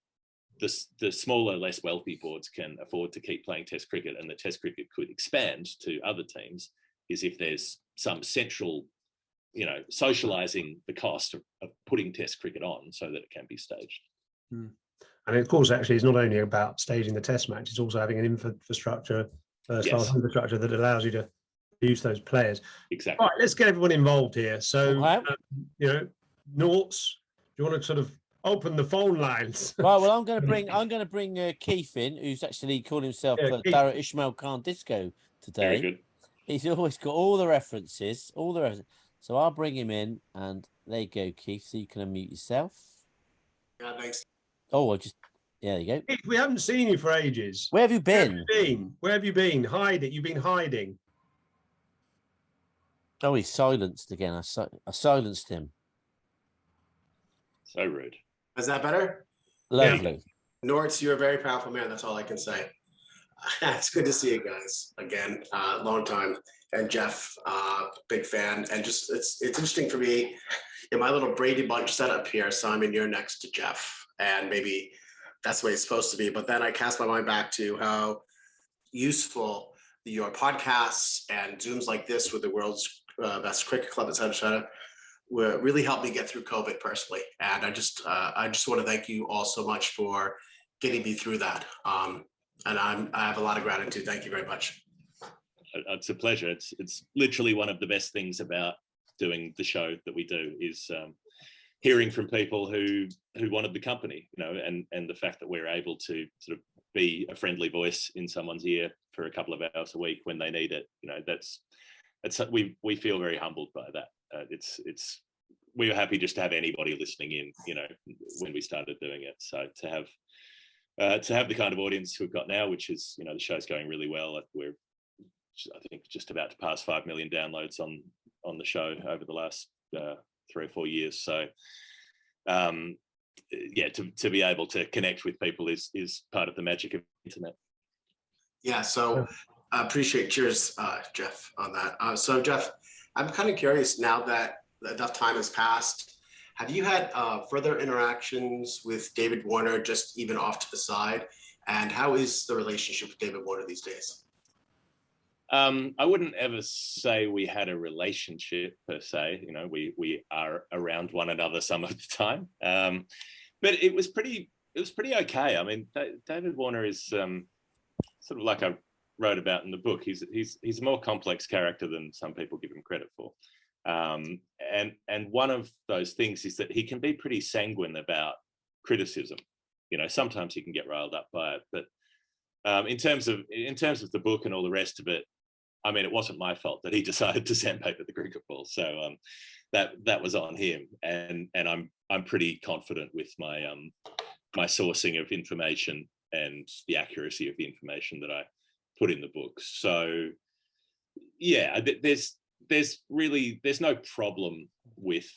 the smaller, less wealthy boards can afford to keep playing test cricket, and the test cricket could expand to other teams, is if there's some central, socializing the cost of putting test cricket on so that it can be staged. And of course, actually, it's not only about staging the test match, it's also having an infrastructure, first-class infrastructure that allows you to use those players. Exactly. All right, let's get everyone involved here. So, Norts, do you want to sort of open the phone lines? Right. Well, I'm going to bring Keith in, who's actually called himself Dara Ishmael Khan Disco today. Very good. He's always got all the references. So I'll bring him in, and there you go, Keith. So you can unmute yourself. Yeah, thanks. Oh, there you go. We haven't seen you for ages. Where have you been? Where have you been? Hiding. You've been hiding. Oh, he's silenced again. I silenced him. So rude. Is that better? Lovely. Norts, you're a very powerful man. That's all I can say. It's good to see you guys again. Long time. And Geoff, big fan. And just it's interesting for me in my little Brady Bunch setup here. Simon, you're next to Geoff, and maybe that's the way it's supposed to be. But then I cast my mind back to how useful your podcasts and Zooms like this with the world's best cricket club, et cetera, really helped me get through COVID personally. And I just want to thank you all so much for getting me through that. And I have a lot of gratitude. Thank you very much. It's a pleasure. It's literally one of the best things about doing the show that we do is hearing from people who wanted the company, and the fact that we're able to sort of be a friendly voice in someone's ear for a couple of hours a week when they need it. We feel very humbled by that. We were happy just to have anybody listening in, when we started doing it. So to have the kind of audience we've got now, which is, the show's going really well. We're, I think, just about to pass 5 million downloads on the show over the last 3 or 4 years. So, to be able to connect with people is part of the magic of the internet. Yeah. So I appreciate. Cheers, Geoff, on that. So Geoff, I'm kind of curious now that enough time has passed. Have you had further interactions with David Warner, just even off to the side? And how is the relationship with David Warner these days? I wouldn't ever say we had a relationship per se. We are around one another some of the time, but it was pretty okay. I mean, David Warner is sort of like I wrote about in the book. He's a more complex character than some people give him credit for, and one of those things is that he can be pretty sanguine about criticism. Sometimes he can get riled up by it, but in terms of the book and all the rest of it, I mean, it wasn't my fault that he decided to sandpaper the cricket ball. So that was on him, and I'm pretty confident with my my sourcing of information and the accuracy of the information that I put in the book. So yeah, there's no problem with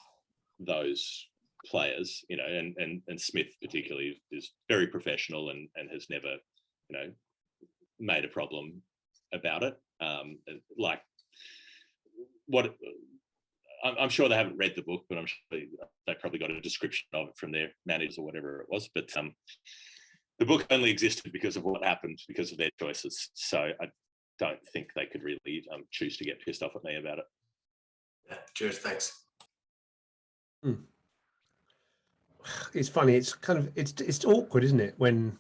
those players, and Smith particularly is very professional and has never, made a problem about it. I'm sure they haven't read the book, but I'm sure they probably got a description of it from their managers or whatever it was. But the book only existed because of what happened, because of their choices. So I don't think they could really choose to get pissed off at me about it. Yeah, cheers, thanks. It's funny. It's kind of it's awkward, isn't it, when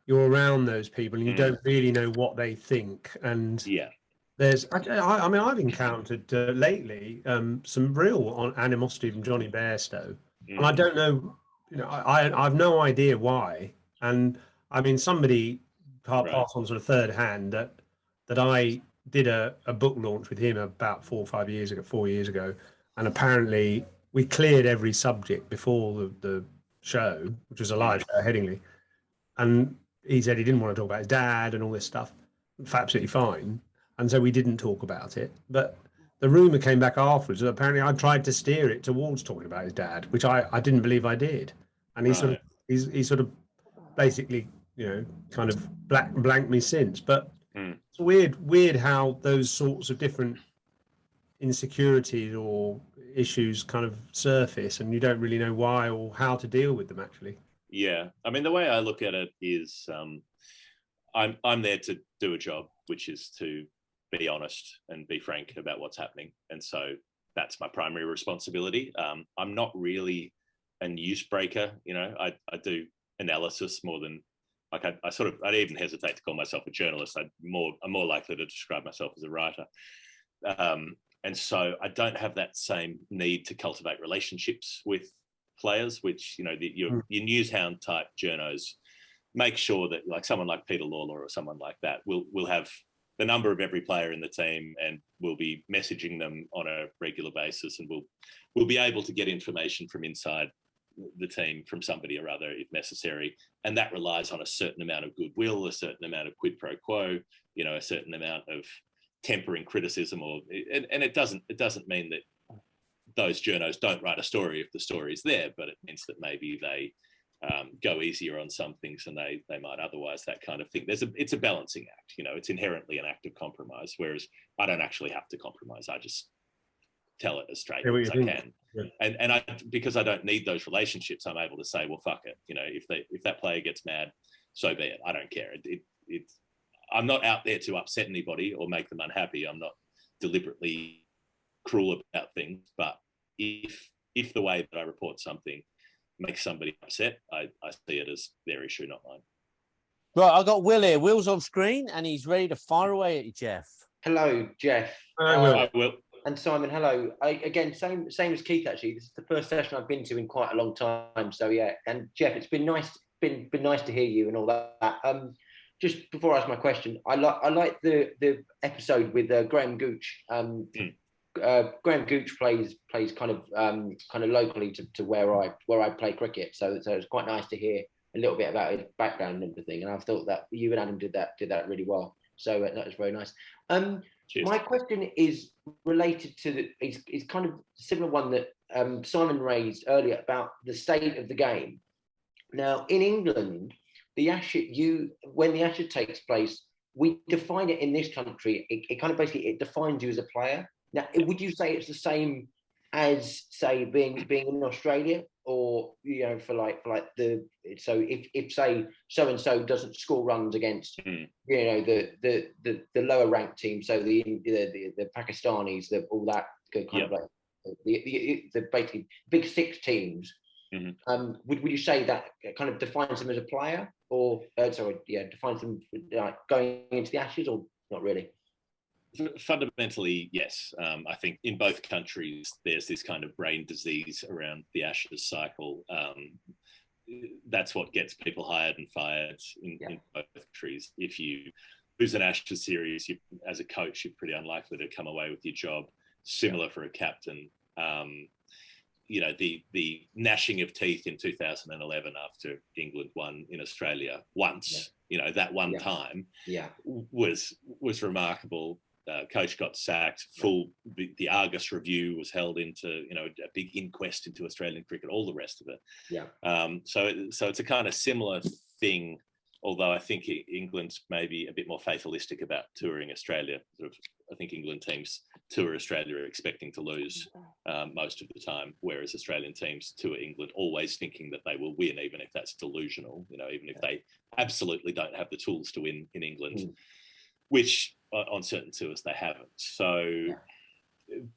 you're around those people and you don't really know what they think. And yeah, I mean, I've encountered lately some real animosity from Johnny Bairstow, and I don't know, I've no idea why. And I mean, somebody passed on sort of third hand that I did a book launch with him about 4 years ago, and apparently we cleared every subject before the show, which was a live show at Headingley, and he said he didn't want to talk about his dad and all this stuff. Absolutely fine. And so we didn't talk about it. But the rumor came back afterwards that apparently I tried to steer it towards talking about his dad, which I didn't believe I did. And Right. he sort of basically, kind of blanked me since. But it's weird how those sorts of different insecurities or issues kind of surface and you don't really know why or how to deal with them actually. Yeah. I mean, the way I look at it is I'm there to do a job, which is to be honest and be frank about what's happening. And so that's my primary responsibility. I'm not really a newsbreaker. I do analysis more than like I'd even hesitate to call myself a journalist. I'm more likely to describe myself as a writer. And so I don't have that same need to cultivate relationships with players, which, your newshound type journos make sure that like someone like Peter Lawler or someone like that will have the number of every player in the team and we'll be messaging them on a regular basis and we'll be able to get information from inside the team from somebody or other if necessary. And that relies on a certain amount of goodwill, a certain amount of quid pro quo, a certain amount of tempering criticism and it doesn't mean that those journos don't write a story if the story is there, but it means that maybe they go easier on some things than they might otherwise, that kind of thing. It's a balancing act, it's inherently an act of compromise, whereas I don't actually have to compromise. I just tell it as straight as I can. Yeah. And because I don't need those relationships, I'm able to say, well, fuck it. If that player gets mad, so be it. I don't care. I'm not out there to upset anybody or make them unhappy. I'm not deliberately cruel about things, but if the way that I report something makes somebody upset, I see it as their issue, not mine. Right, I've got Will here. Will's on screen and he's ready to fire away at you, Geoff. Hello, Geoff. Hello, Will. And Simon, hello. Again, same as Keith, actually. This is the first session I've been to in quite a long time. So, yeah. And, Geoff, it's been nice to hear you and all that. Just before I ask my question, I like the episode with Graham Gooch. Graham Gooch plays kind of locally to where I play cricket, so it's quite nice to hear a little bit about his background and everything. And I've thought that you and Adam did that really well. So that was very nice. My question is related to is kind of a similar one that Simon raised earlier about the state of the game. Now in England, when the Ashes takes place, we define it in this country. It kind of basically it defines you as a player. Now, would you say it's the same as, say, being in Australia, or so if say so and so doesn't score runs against the lower ranked team, so the Pakistanis, all that kind of like the basically big six teams. Would you say that kind of defines them as a player, or defines them like going into the Ashes, or not really? Fundamentally, yes. I think in both countries, there's this kind of brain disease around the Ashes cycle. That's what gets people hired and fired in both countries. If you lose an Ashes series, as a coach, you're pretty unlikely to come away with your job. Similar for a captain. The gnashing of teeth in 2011 after England won in Australia once, that one time was remarkable. Coach got sacked. The Argus review was held into, a big inquest into Australian cricket, all the rest of it. So it's a kind of similar thing, although I think England's maybe a bit more fatalistic about touring Australia. I think England teams tour Australia expecting to lose most of the time, whereas Australian teams tour England always thinking that they will win, even if that's delusional, even if they absolutely don't have the tools to win in England, which on certain tours they haven't. So,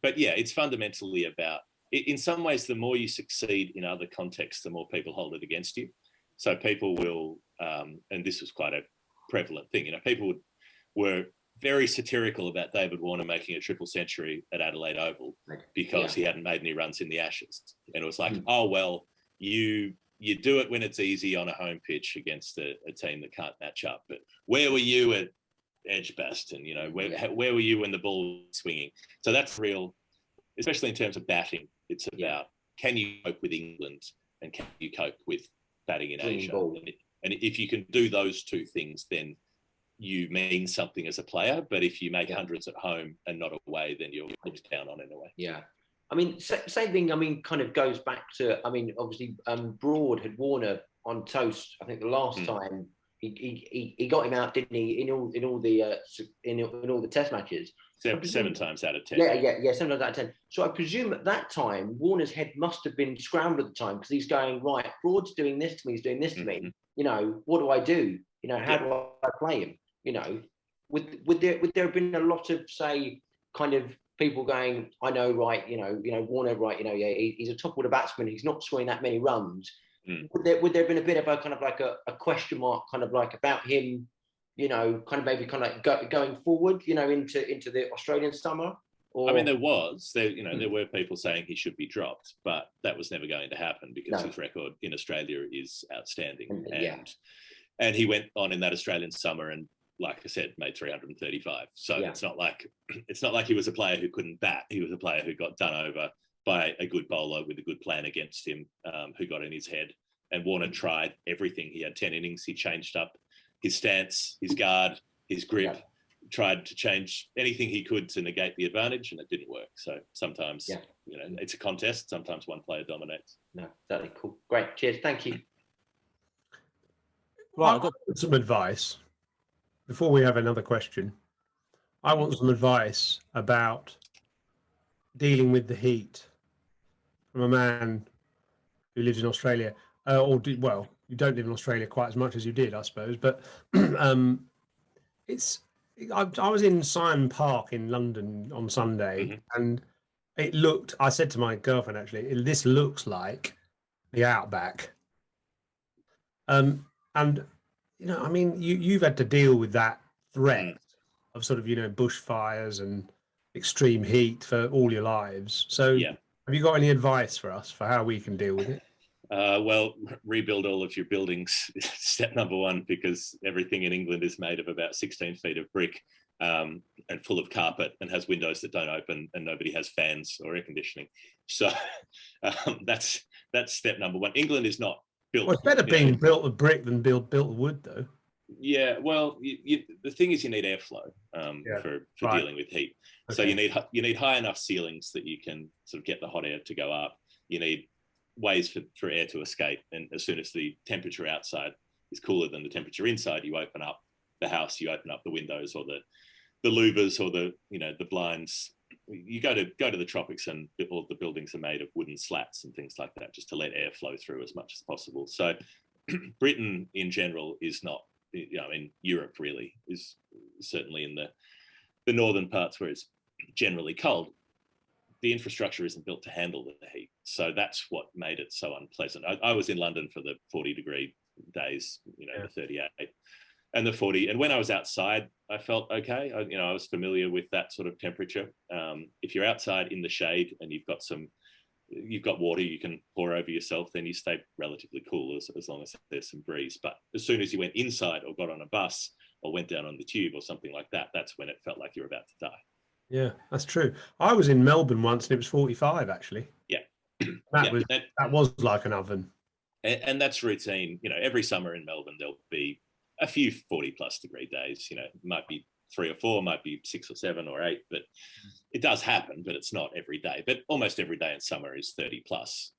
but it's fundamentally about, in some ways, the more you succeed in other contexts, the more people hold it against you. So people will, and this was quite a prevalent thing, people were very satirical about David Warner making a triple century at Adelaide Oval because he hadn't made any runs in the Ashes. And it was like, oh, well, you do it when it's easy on a home pitch against a team that can't match up. But where were you at Edgbaston? Where were you when the ball was swinging? So that's real, especially in terms of batting. It's about, can you cope with England and can you cope with batting in Asia? And if you can do those two things, then you mean something as a player, but if you make hundreds at home and not away, then you're looked down on in a way. Yeah. I mean, same thing, I mean, kind of goes back to, I mean, obviously Broad had Warner on toast, I think the last time he got him out, didn't he, in all the test matches. Seven times out of 10. Yeah, 7 times out of 10. So I presume at that time, Warner's head must have been scrambled at the time because he's going, right, Broad's doing this to me, he's doing this to me. You know, what do I do? You know, how do I play him? You know, would there have been a lot of, say, kind of people going, I know, right, you know, Warner, right, you know, yeah, he's a top order batsman, he's not scoring that many runs. Would there have been a bit of a kind of like a question mark kind of like about him, you know, kind of maybe kind of like going forward, you know, into the Australian summer? Or... I mean, there were people saying he should be dropped, but that was never going to happen because his record in Australia is outstanding. And he went on in that Australian summer and, like I said, made 335. So it's not like he was a player who couldn't bat. He was a player who got done over by a good bowler with a good plan against him, who got in his head. And Warner tried everything. He had 10 innings. He changed up his stance, his guard, his grip, tried to change anything he could to negate the advantage, and it didn't work. So sometimes, you know, it's a contest. Sometimes one player dominates. No, totally cool. Great. Cheers. Thank you. Right, I've got some advice. Before we have another question, I want some advice about dealing with the heat from a man who lives in Australia. You don't live in Australia quite as much as you did, I suppose. But I was in Syon Park in London on Sunday, and I said to my girlfriend, actually, this looks like the outback. And you know, I mean, you've had to deal with that threat of sort of, you know, bushfires and extreme heat for all your lives. So have you got any advice for us for how we can deal with it? Well, rebuild all of your buildings, step number one, because everything in England is made of about 16 feet of brick and full of carpet and has windows that don't open, and nobody has fans or air conditioning. So that's step number one. England is not built. Well, it's better being built with brick than built with wood, though. Yeah, well, the thing is, you need airflow for dealing with heat. Okay. So you need high enough ceilings that you can sort of get the hot air to go up. You need ways for air to escape, and as soon as the temperature outside is cooler than the temperature inside, you open up the house, you open up the windows or the louvers or the blinds. You go to the tropics, and all the buildings are made of wooden slats and things like that, just to let air flow through as much as possible. So Britain in general is not, you know, in Europe really is certainly in the northern parts where it's generally cold. The infrastructure isn't built to handle the heat. So that's what made it so unpleasant. I was in London for the 40-degree days, you know, the 38 and the 40. And when I was outside, I felt okay. I was familiar with that sort of temperature. If you're outside in the shade and you've got water you can pour over yourself, then you stay relatively cool as long as there's some breeze. But as soon as you went inside or got on a bus or went down on the tube or something like that, that's when it felt like you were about to die. Yeah, that's true. I was in Melbourne once and it was 45 actually. Yeah. That was like an oven. And that's routine. You know, every summer in Melbourne, there'll be a few 40+ degree days. You know, it might be 3 or 4, might be 6 or 7 or 8, but it does happen, but it's not every day. But almost every day in summer is 30+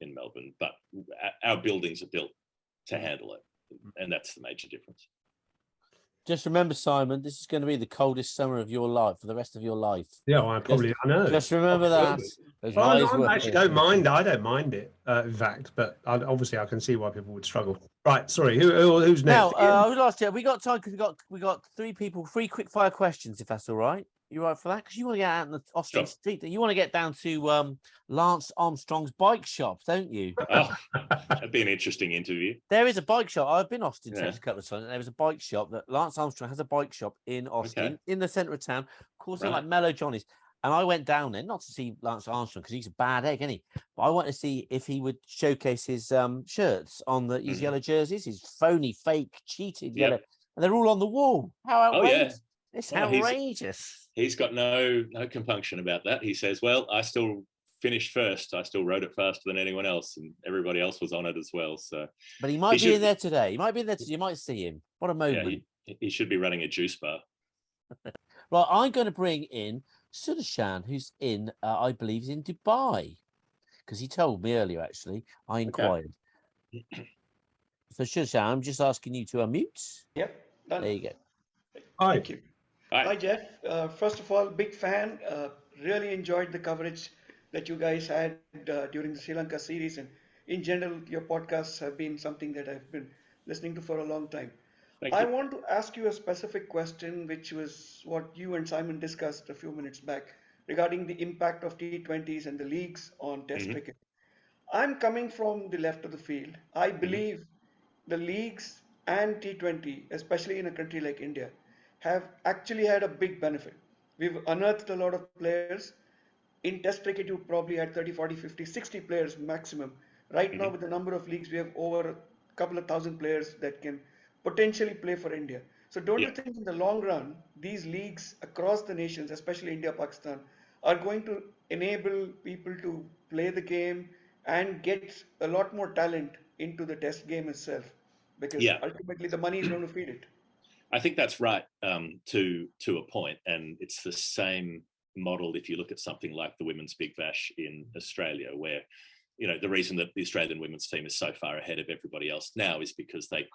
in Melbourne. But our buildings are built to handle it. And that's the major difference. Just remember, Simon, this is going to be the coldest summer of your life for the rest of your life. Yeah, well, I know. Just remember that. I actually don't mind. I don't mind it, in fact, but obviously I can see why people would struggle. Right, sorry. Who's next? Now, last year we got time because we got 3 people, 3 quick fire questions, if that's all right. You right for that? Because you want to get out in the Austin street. You want to get down to Lance Armstrong's bike shop, don't you? Oh, that'd be an interesting interview. There is a bike shop. I've been Austin a couple of times. And there was a bike shop that Lance Armstrong has a bike shop in Austin, in the centre of town. Of course, they're like Mellow Johnny's. And I went down there not to see Lance Armstrong because he's a bad egg, isn't he? But I wanted to see if he would showcase his shirts on his yellow jerseys, his phony, fake, cheated yellow, and they're all on the wall. How outrageous! Yeah. It's outrageous. He's got no compunction about that. He says, "Well, I still finished first. I still rode it faster than anyone else, and everybody else was on it as well." So, but he might be in there today. He might be in there today. You might see him. What a moment! He should be running a juice bar. Right, I'm going to bring in Sudarshan, who's in, I believe, he's in Dubai, because he told me earlier. Actually, I inquired. So Sudarshan, I'm just asking you to unmute. Yep, done. There you go. Hi. Thank you. Hi, Geoff. First of all, big fan. Really enjoyed the coverage that you guys had during the Sri Lanka series, and in general, your podcasts have been something that I've been listening to for a long time. I want to ask you a specific question, which was what you and Simon discussed a few minutes back regarding the impact of T20s and the leagues on Test cricket. I'm coming from the left of the field. I believe the leagues and T20, especially in a country like India, have actually had a big benefit. We've unearthed a lot of players. In Test cricket, you probably had 30, 40, 50, 60 players maximum. Right now, with the number of leagues, we have over a couple of thousand players that can potentially play for India. So don't you think in the long run, these leagues across the nations, especially India, Pakistan, are going to enable people to play the game and get a lot more talent into the Test game itself? Because ultimately the money is going to feed it. I think that's right, to a point, and it's the same model if you look at something like the Women's Big Bash in Australia, where the reason that the Australian women's team is so far ahead of everybody else now is because they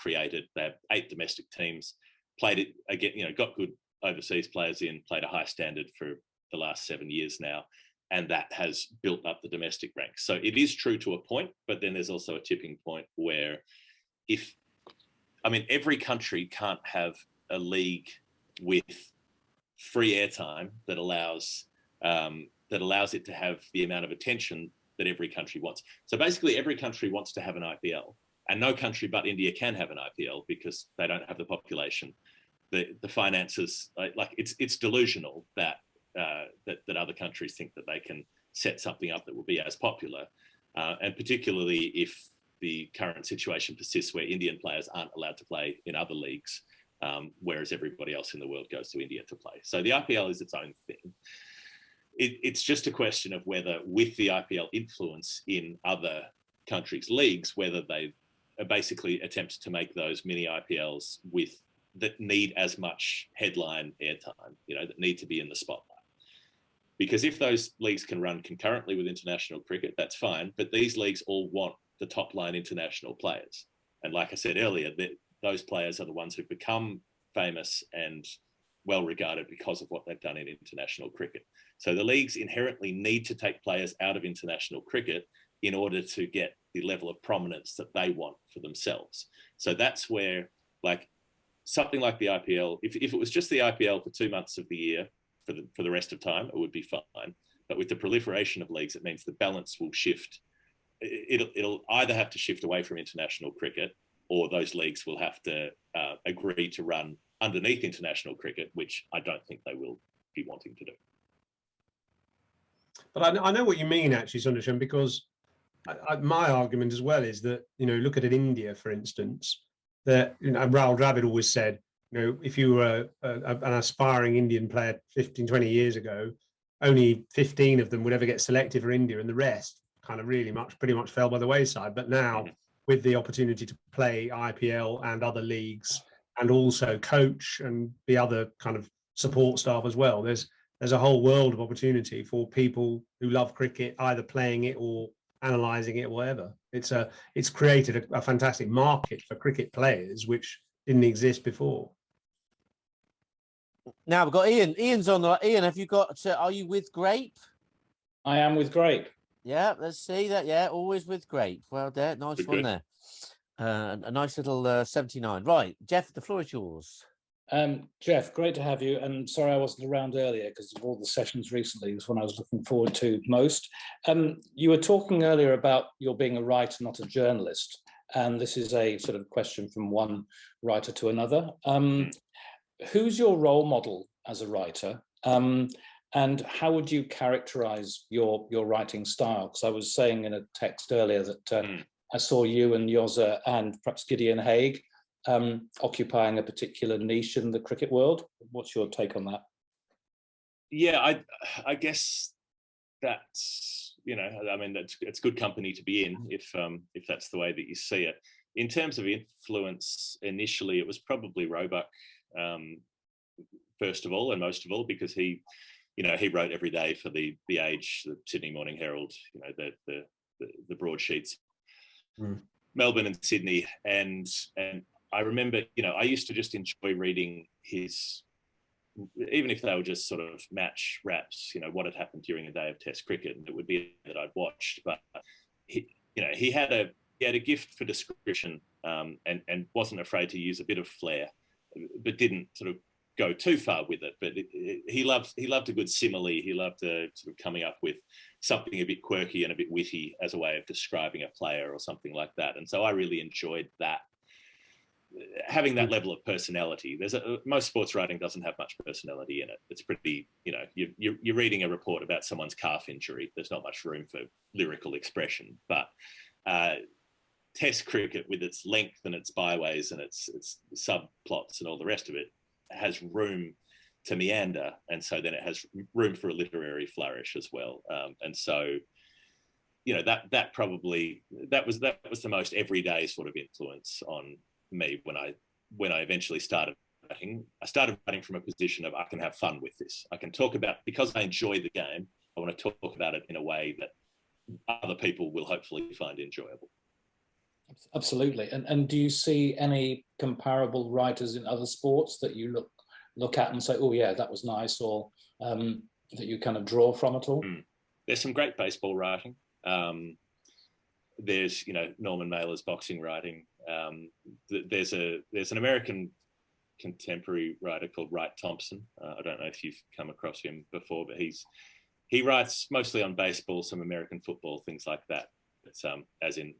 have 8 domestic teams, played it again, got good overseas players in, played a high standard for the last 7 years now, and that has built up the domestic ranks. So it is true to a point, but then there's also a tipping point where every country can't have a league with free airtime that allows it to have the amount of attention that every country wants. So basically, every country wants to have an IPL, and no country but India can have an IPL because they don't have the population, the finances. It's delusional that other countries think that they can set something up that will be as popular, and particularly if the current situation persists where Indian players aren't allowed to play in other leagues, whereas everybody else in the world goes to India to play. So the IPL is its own thing. It's just a question of whether, with the IPL influence in other countries' leagues, whether they basically attempt to make those mini IPLs that need as much headline airtime, that need to be in the spotlight. Because if those leagues can run concurrently with international cricket, that's fine. But these leagues all want the top line international players. And like I said earlier, those players are the ones who've become famous and well regarded because of what they've done in international cricket. So the leagues inherently need to take players out of international cricket in order to get the level of prominence that they want for themselves. So that's where, something like the IPL, if it was just the IPL for 2 months of the year for the rest of time, it would be fine. But with the proliferation of leagues, it means the balance will shift. It'll either have to shift away from international cricket, or those leagues will have to agree to run underneath international cricket, which I don't think they will be wanting to do. But I know what you mean, actually, Sundarshan, because my argument as well is that, look at India, for instance, that, Rahul Dravid always said, if you were an aspiring Indian player 15, 20 years ago, only 15 of them would ever get selected for India, and the rest kind of pretty much fell by the wayside. But now, with the opportunity to play IPL and other leagues, and also coach and be other kind of support staff as well, there's a whole world of opportunity for people who love cricket, either playing it or analysing it or whatever. It's created a fantastic market for cricket players, which didn't exist before. Now we've got Ian. Ian's on the Ian. Have you got? Are you with Grape? I am with Grape. Yeah, let's see that. Yeah, always with Grape. Well, there, nice one there. A nice little 79. Right, Geoff, the floor is yours. Geoff, great to have you. And sorry I wasn't around earlier because of all the sessions recently. It was one I was looking forward to most. You were talking earlier about your being a writer, not a journalist. And this is a sort of question from one writer to another. Who's your role model as a writer? And how would you characterize your writing style? Because I was saying in a text earlier that I saw you and Yoza and perhaps Gideon Haigh occupying a particular niche in the cricket world. What's your take on that? Yeah, I guess that's, it's good company to be in if that's the way that you see it. In terms of influence, initially it was probably Roebuck. first of all and most of all, because he wrote every day for the Age, the Sydney Morning Herald, the broadsheets, Melbourne and Sydney, and I remember, I used to just enjoy reading his, even if they were just sort of match raps, what had happened during a day of Test cricket, and it would be that I'd watched. But he had a gift for description, and wasn't afraid to use a bit of flair, but didn't sort of go too far with it. But he loved a good simile. He loved sort of coming up with something a bit quirky and a bit witty as a way of describing a player or something like that. And so I really enjoyed that. Having that level of personality. Most sports writing doesn't have much personality in it. It's pretty, you're reading a report about someone's calf injury. There's not much room for lyrical expression. But Test cricket, with its length and its byways and its subplots and all the rest of it, has room to meander, and so then it has room for a literary flourish as well. And so, that was the most everyday sort of influence on me when I eventually started writing. I started writing from a position of, I can have fun with this. I can talk about, because I enjoy the game, I want to talk about it in a way that other people will hopefully find enjoyable. Absolutely. And do you see any comparable writers in other sports that you look at and say, oh yeah, that was nice, or that you kind of draw from at all? There's some great baseball writing. There's Norman Mailer's boxing writing. There's an American contemporary writer called Wright Thompson. I don't know if you've come across him before, but he writes mostly on baseball, some American football, things like that. It's as in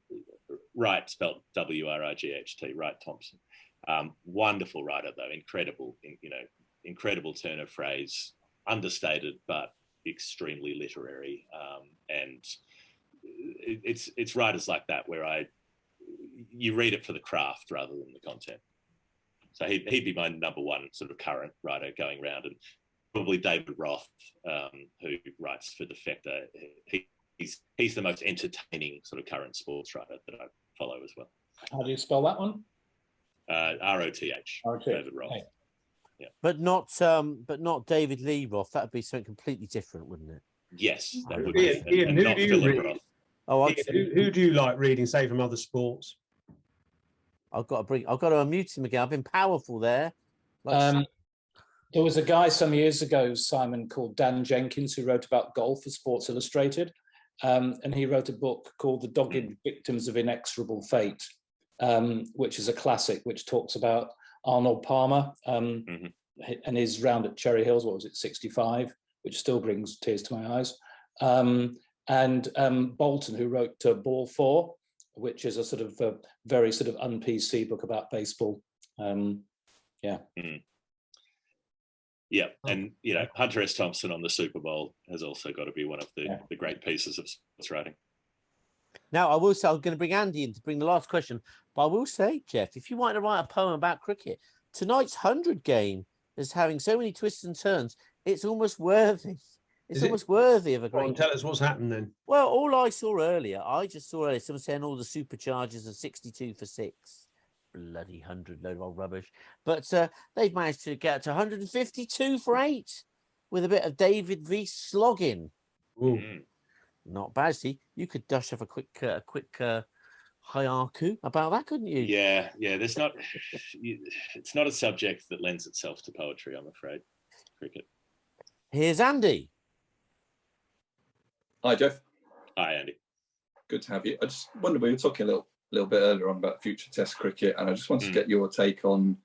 Wright, spelled W-R-I-G-H-T, Wright Thompson. Wonderful writer though, incredible turn of phrase, understated but extremely literary. And it's writers like that where you read it for the craft rather than the content. So he'd be my number one sort of current writer going around, and probably David Roth, who writes for Defector. He's the most entertaining sort of current sports writer that I follow as well. How do you spell that one? R-O-T-H. David Roth. Okay. Yeah. But not David Lee Roth. That would be something completely different, wouldn't it? Yes, that would Ian, be. And who not do you Philip read? Roth. Oh, Who do you like reading, say, from other sports? I've got to unmute him again. I've been powerful there. There was a guy some years ago, Simon, called Dan Jenkins, who wrote about golf for Sports Illustrated. And he wrote a book called The Dogged Victims of Inexorable Fate, which is a classic, which talks about Arnold Palmer and his round at Cherry Hills, what was it, 65, which still brings tears to my eyes. And Bolton, who wrote Ball 4, which is a sort of a very sort of un-PC book about baseball. Yeah, and Hunter S. Thompson on the Super Bowl has also got to be one of the great pieces of sports writing. Now, I will say, I'm going to bring Andy in to bring the last question, but I will say, Geoff, if you want to write a poem about cricket, tonight's 100 game is having so many twists and turns, it's almost worthy. It's almost worthy of a great... Tell us what's happened then. Well, all I saw earlier, someone saying all the superchargers are 62 for 6. Bloody 100, load of old rubbish. But they've managed to get to 152 for 8 with a bit of David V slogging. Not bad. See, you could dash off a quick haiku about that, couldn't you? Yeah. It's not a subject that lends itself to poetry, I'm afraid. Cricket. Here's Andy. Hi, Geoff. Hi, Andy. Good to have you. I just wondered, we were talking a little bit earlier on about future Test cricket, and I just wanted to get your take on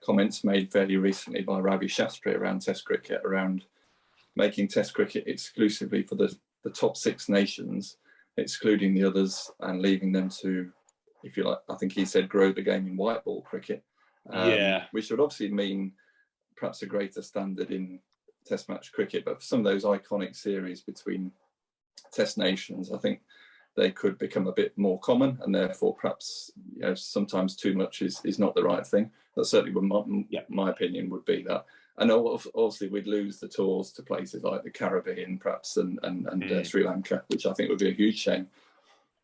comments made fairly recently by Ravi Shastri around Test cricket, around making Test cricket exclusively for the top 6 nations, excluding the others and leaving them to, if you like, I think he said, grow the game in white ball cricket. Which would obviously mean perhaps a greater standard in Test match cricket, but for some of those iconic series between Test nations, I think they could become a bit more common, and therefore perhaps sometimes too much is not the right thing. That certainly would my opinion would be that. I know obviously we'd lose the tours to places like the Caribbean perhaps and Sri Lanka, which I think would be a huge shame.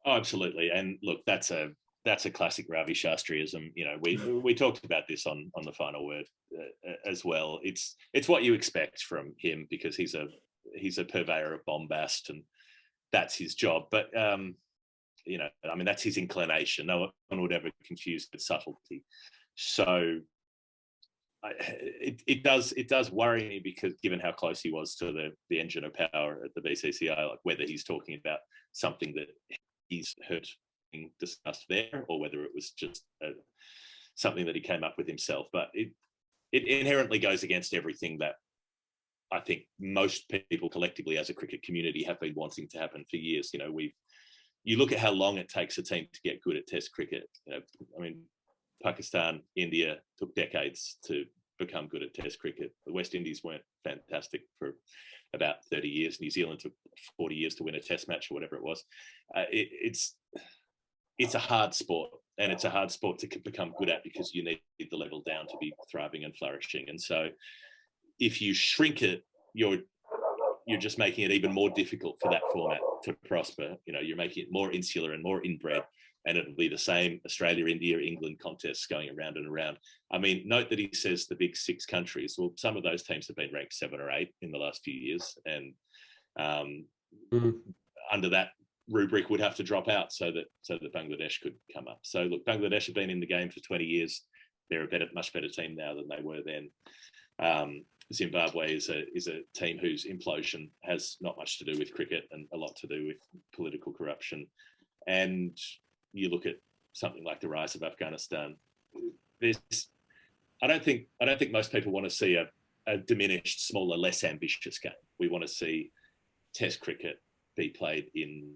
Oh, absolutely. And look, that's a that's a classic Ravi Shastriism. You know, we talked about this on the final word as well. It's what you expect from him because he's a purveyor of bombast, and that's his job. But you know, I mean, that's his inclination. No one would ever confuse with subtlety. So it does worry me, because given how close he was to the engine of power at the BCCI, like whether he's talking about something that he's heard being discussed there, or whether it was just something that he came up with himself. But it inherently goes against everything that I think most people collectively as a cricket community have been wanting to happen for years. You know, you look at how long it takes a team to get good at Test cricket. You know, I mean, Pakistan, India took decades to become good at Test cricket. The West Indies weren't fantastic for about 30 years. New Zealand took 40 years to win a Test match, or whatever it was. It's a hard sport, and it's a hard sport to become good at, because you need the level down to be thriving and flourishing. And so if you shrink it, you're just making it even more difficult for that format to prosper. You know, you're making it more insular and more inbred, and it'll be the same Australia, India, England contests going around and around. I mean, note that he says the big 6 countries. Well, some of those teams have been ranked 7 or 8 in the last few years, and under that rubric would have to drop out so that Bangladesh could come up. So look, Bangladesh have been in the game for 20 years. They're a much better team now than they were then. Zimbabwe is a team whose implosion has not much to do with cricket and a lot to do with political corruption. And you look at something like the rise of Afghanistan. I don't think most people want to see a diminished, smaller, less ambitious game. We want to see Test cricket be played in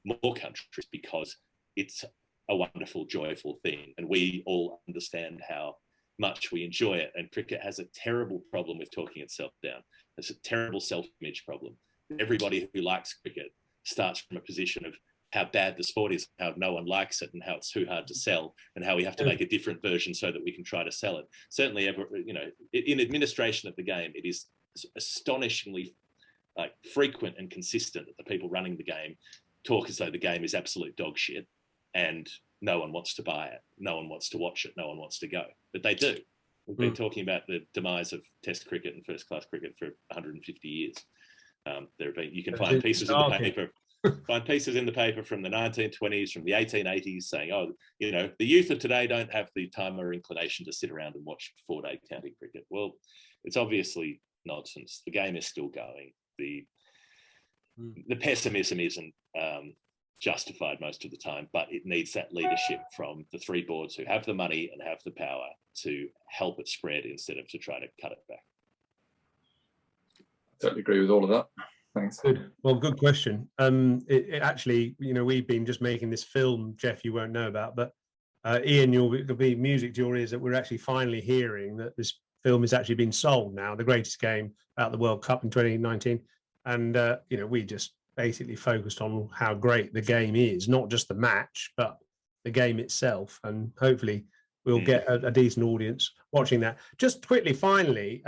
more countries, because it's a wonderful, joyful thing, and we all understand how much we enjoy it. And cricket has a terrible problem with talking itself down. It's a terrible self-image problem. Everybody who likes cricket starts from a position of how bad the sport is, how no one likes it, and how it's too hard to sell, and how we have to make a different version so that we can try to sell it. Certainly, you know, in administration of the game, it is astonishingly frequent and consistent that the people running the game talk as though the game is absolute dog shit, and no one wants to buy it, no one wants to watch it, no one wants to go. But they do. We've been talking about the demise of Test cricket and first-class cricket for 150 years. You can find pieces in the paper. Find pieces in the paper from the 1920s, from the 1880s, saying, "Oh, you know, the youth of today don't have the time or inclination to sit around and watch 4-day county cricket." Well, it's obviously nonsense. The game is still going. The pessimism isn't justified most of the time, but it needs that leadership from the 3 boards who have the money and have the power to help it spread instead of to try to cut it back. I totally agree with all of that. Thanks. Good. Well, good question. It actually, you know, we've been just making this film, Geoff, you won't know about, but Ian, there'll be music to your ears that we're actually finally hearing that this film is actually being sold now, the greatest game about the World Cup in 2019. And, you know, we just basically focused on how great the game is, not just the match, but the game itself. And hopefully we'll get a decent audience watching that. Just quickly, finally,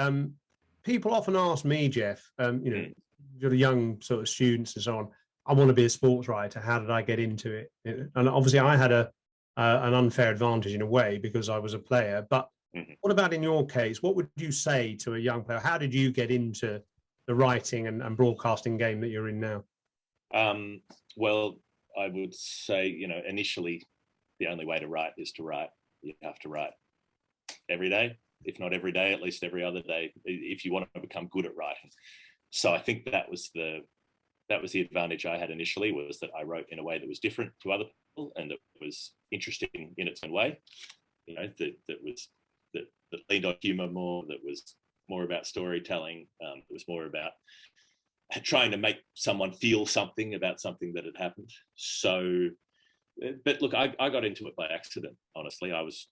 people often ask me, Geoff, you know, you're young sort of students and so on, I want to be a sports writer. How did I get into it? And obviously I had an unfair advantage in a way because I was a player. But what about in your case? What would you say to a young player? How did you get into the writing and broadcasting game that you're in now? Well, I would say, you know, initially the only way to write is to write. You have to write every day, if not every day, at least every other day, if you want to become good at writing. So I think that was the advantage I had initially, was that I wrote in a way that was different to other people and it was interesting in its own way. You know, that leaned on humour more, that was more about storytelling. It was more about trying to make someone feel something about something that had happened. So, but look, I got into it by accident, honestly. I was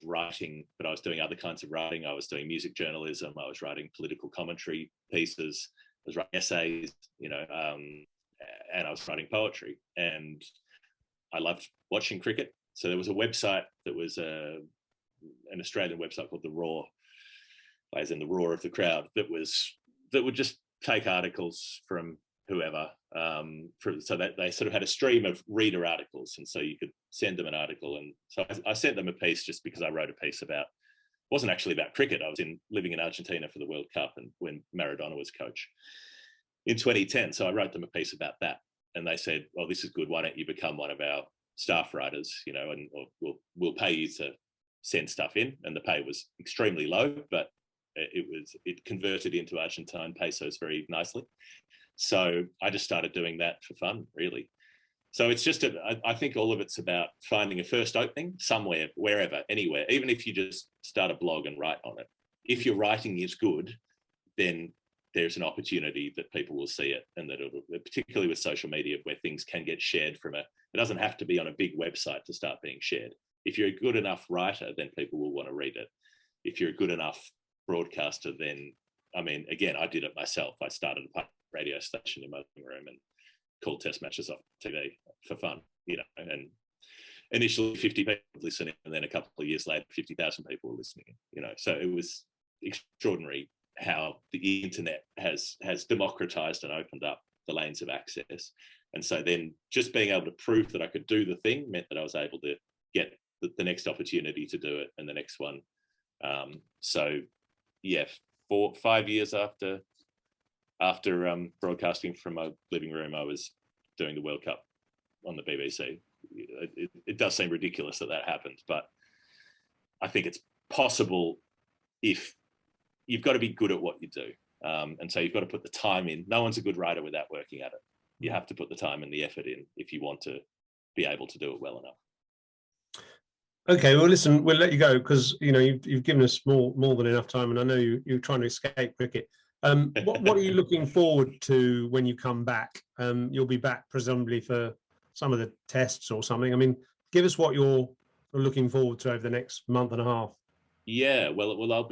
writing, but I was doing other kinds of writing. I was doing music journalism. I was writing political commentary pieces. I was writing essays, you know, and I was writing poetry. And I loved watching cricket. So there was a website that was an Australian website called The Roar, as in the roar of the crowd, that would just take articles from whoever. So that they sort of had a stream of reader articles, and so you could send them an article. And so I sent them a piece just because I wrote a piece about, wasn't actually about cricket. I was living in Argentina for the World Cup, and when Maradona was coach in 2010. So I wrote them a piece about that, and they said, "Well, this is good. Why don't you become one of our staff writers? You know, and we'll pay you to send stuff in." And the pay was extremely low, but it converted into Argentine pesos very nicely. So I just started doing that for fun, really. So it's just, I think all of it's about finding a first opening somewhere, wherever, anywhere, even if you just start a blog and write on it. If your writing is good, then there's an opportunity that people will see it, and that it'll, particularly with social media, where things can get shared from it doesn't have to be on a big website to start being shared. If you're a good enough writer, then people will want to read it. If you're a good enough broadcaster, then, I mean, again, I did it myself. I started a radio station in my living room and called test matches off TV for fun, you know, and initially 50 people listening, and then a couple of years later 50,000 people were listening, you know. So it was extraordinary how the internet has democratized and opened up the lanes of access. And so then just being able to prove that I could do the thing meant that I was able to get the next opportunity to do it, and the next one. So yeah, 5 years after broadcasting from my living room, I was doing the World Cup on the BBC. It does seem ridiculous that happened, but I think it's possible if you've got to be good at what you do. And so you've got to put the time in. No one's a good writer without working at it. You have to put the time and the effort in if you want to be able to do it well enough. Okay, well, listen, we'll let you go because, you know, you've given us more than enough time, and I know you're trying to escape cricket. What are you looking forward to when you come back? You'll be back presumably for some of the tests or something. I mean, give us what you're looking forward to over the next month and a half. Yeah, well, I'll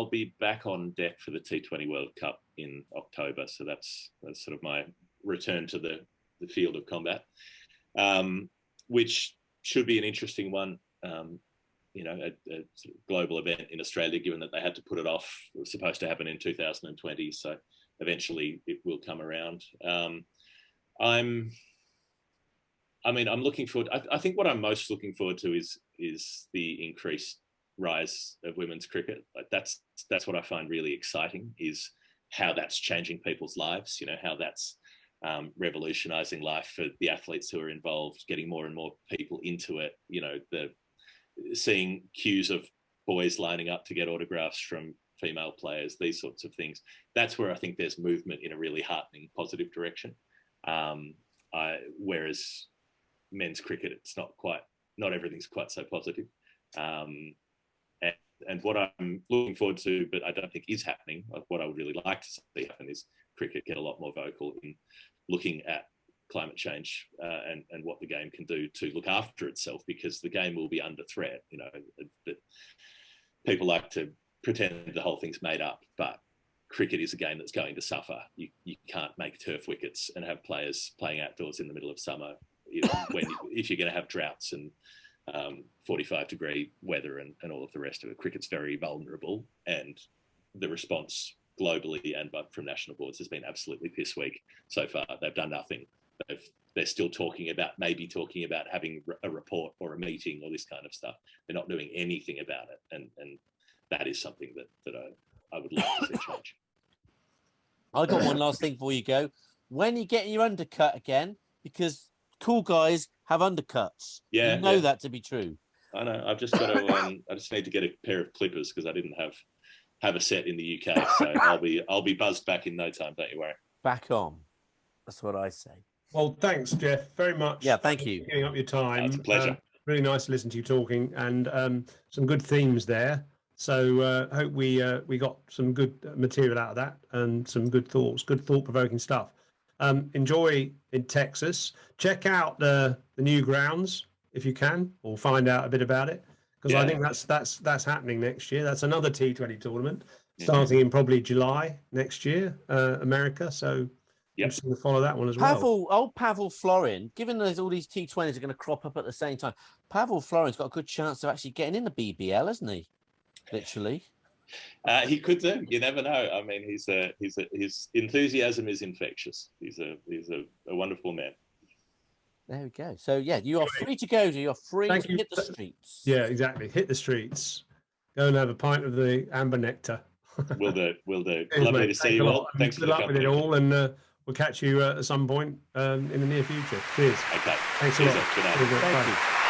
be back on deck for the T20 World Cup in October, so that's sort of my return to the field of combat, which should be an interesting one. You know, a global event in Australia, given that they had to put it off. It was supposed to happen in 2020, so eventually it will come around. I'm looking forward. I think what I'm most looking forward to is the increased rise of women's cricket. Like that's what I find really exciting, is how that's changing people's lives. You know, how that's revolutionizing life for the athletes who are involved, getting more and more people into it. You know, seeing queues of boys lining up to get autographs from female players, these sorts of things. That's where I think there's movement in a really heartening, positive direction. Whereas men's cricket, it's not everything's quite so positive. And what I'm looking forward to, but I don't think is happening, what I would really like to see happen, is cricket get a lot more vocal in looking at climate change and what the game can do to look after itself, because the game will be under threat. You know, that people like to pretend the whole thing's made up, but cricket is a game that's going to suffer. You can't make turf wickets and have players playing outdoors in the middle of summer if you're going to have droughts and 45-degree weather and all of the rest of it. Cricket's very vulnerable, and the response globally and from national boards has been absolutely piss weak so far. They've done nothing. They're still maybe talking about having a report or a meeting or this kind of stuff. They're not doing anything about it, and that is something that I would like to see change. I got one last thing before you go. When you get your undercut again, because cool guys have undercuts. Yeah, you know that to be true. I know. I've just got to. I just need to get a pair of clippers because I didn't have a set in the UK. So I'll be buzzed back in no time. Don't you worry. Back on. That's what I say. Well, thanks, Geoff, very much. Yeah, thank you. For giving up your time. It's a pleasure. Really nice to listen to you talking, and some good themes there. So hope we got some good material out of that and some good thoughts, good thought-provoking stuff. Enjoy in Texas. Check out the new grounds if you can, or find out a bit about it, because I think that's happening next year. That's another T20 tournament starting in probably July next year, America. So interesting to follow that one as well. Pavel Florin, given there's all these T20s are going to crop up at the same time, Pavel Florin's got a good chance of actually getting in the BBL, hasn't he? Literally. He could do. You never know. I mean, his enthusiasm is infectious. He's a wonderful man. There we go. So yeah, you are free to go. You're free to hit the streets. Yeah, exactly. Hit the streets. Go and have a pint of the amber nectar. Will do. Will do. Cheers, Lovely mate. to see you all. Thanks for Good the luck with it company. all, and we'll catch you at some point in the near future. Cheers. Okay. Thanks a Cheers, lot. good night. Cheers, Thank bye. you.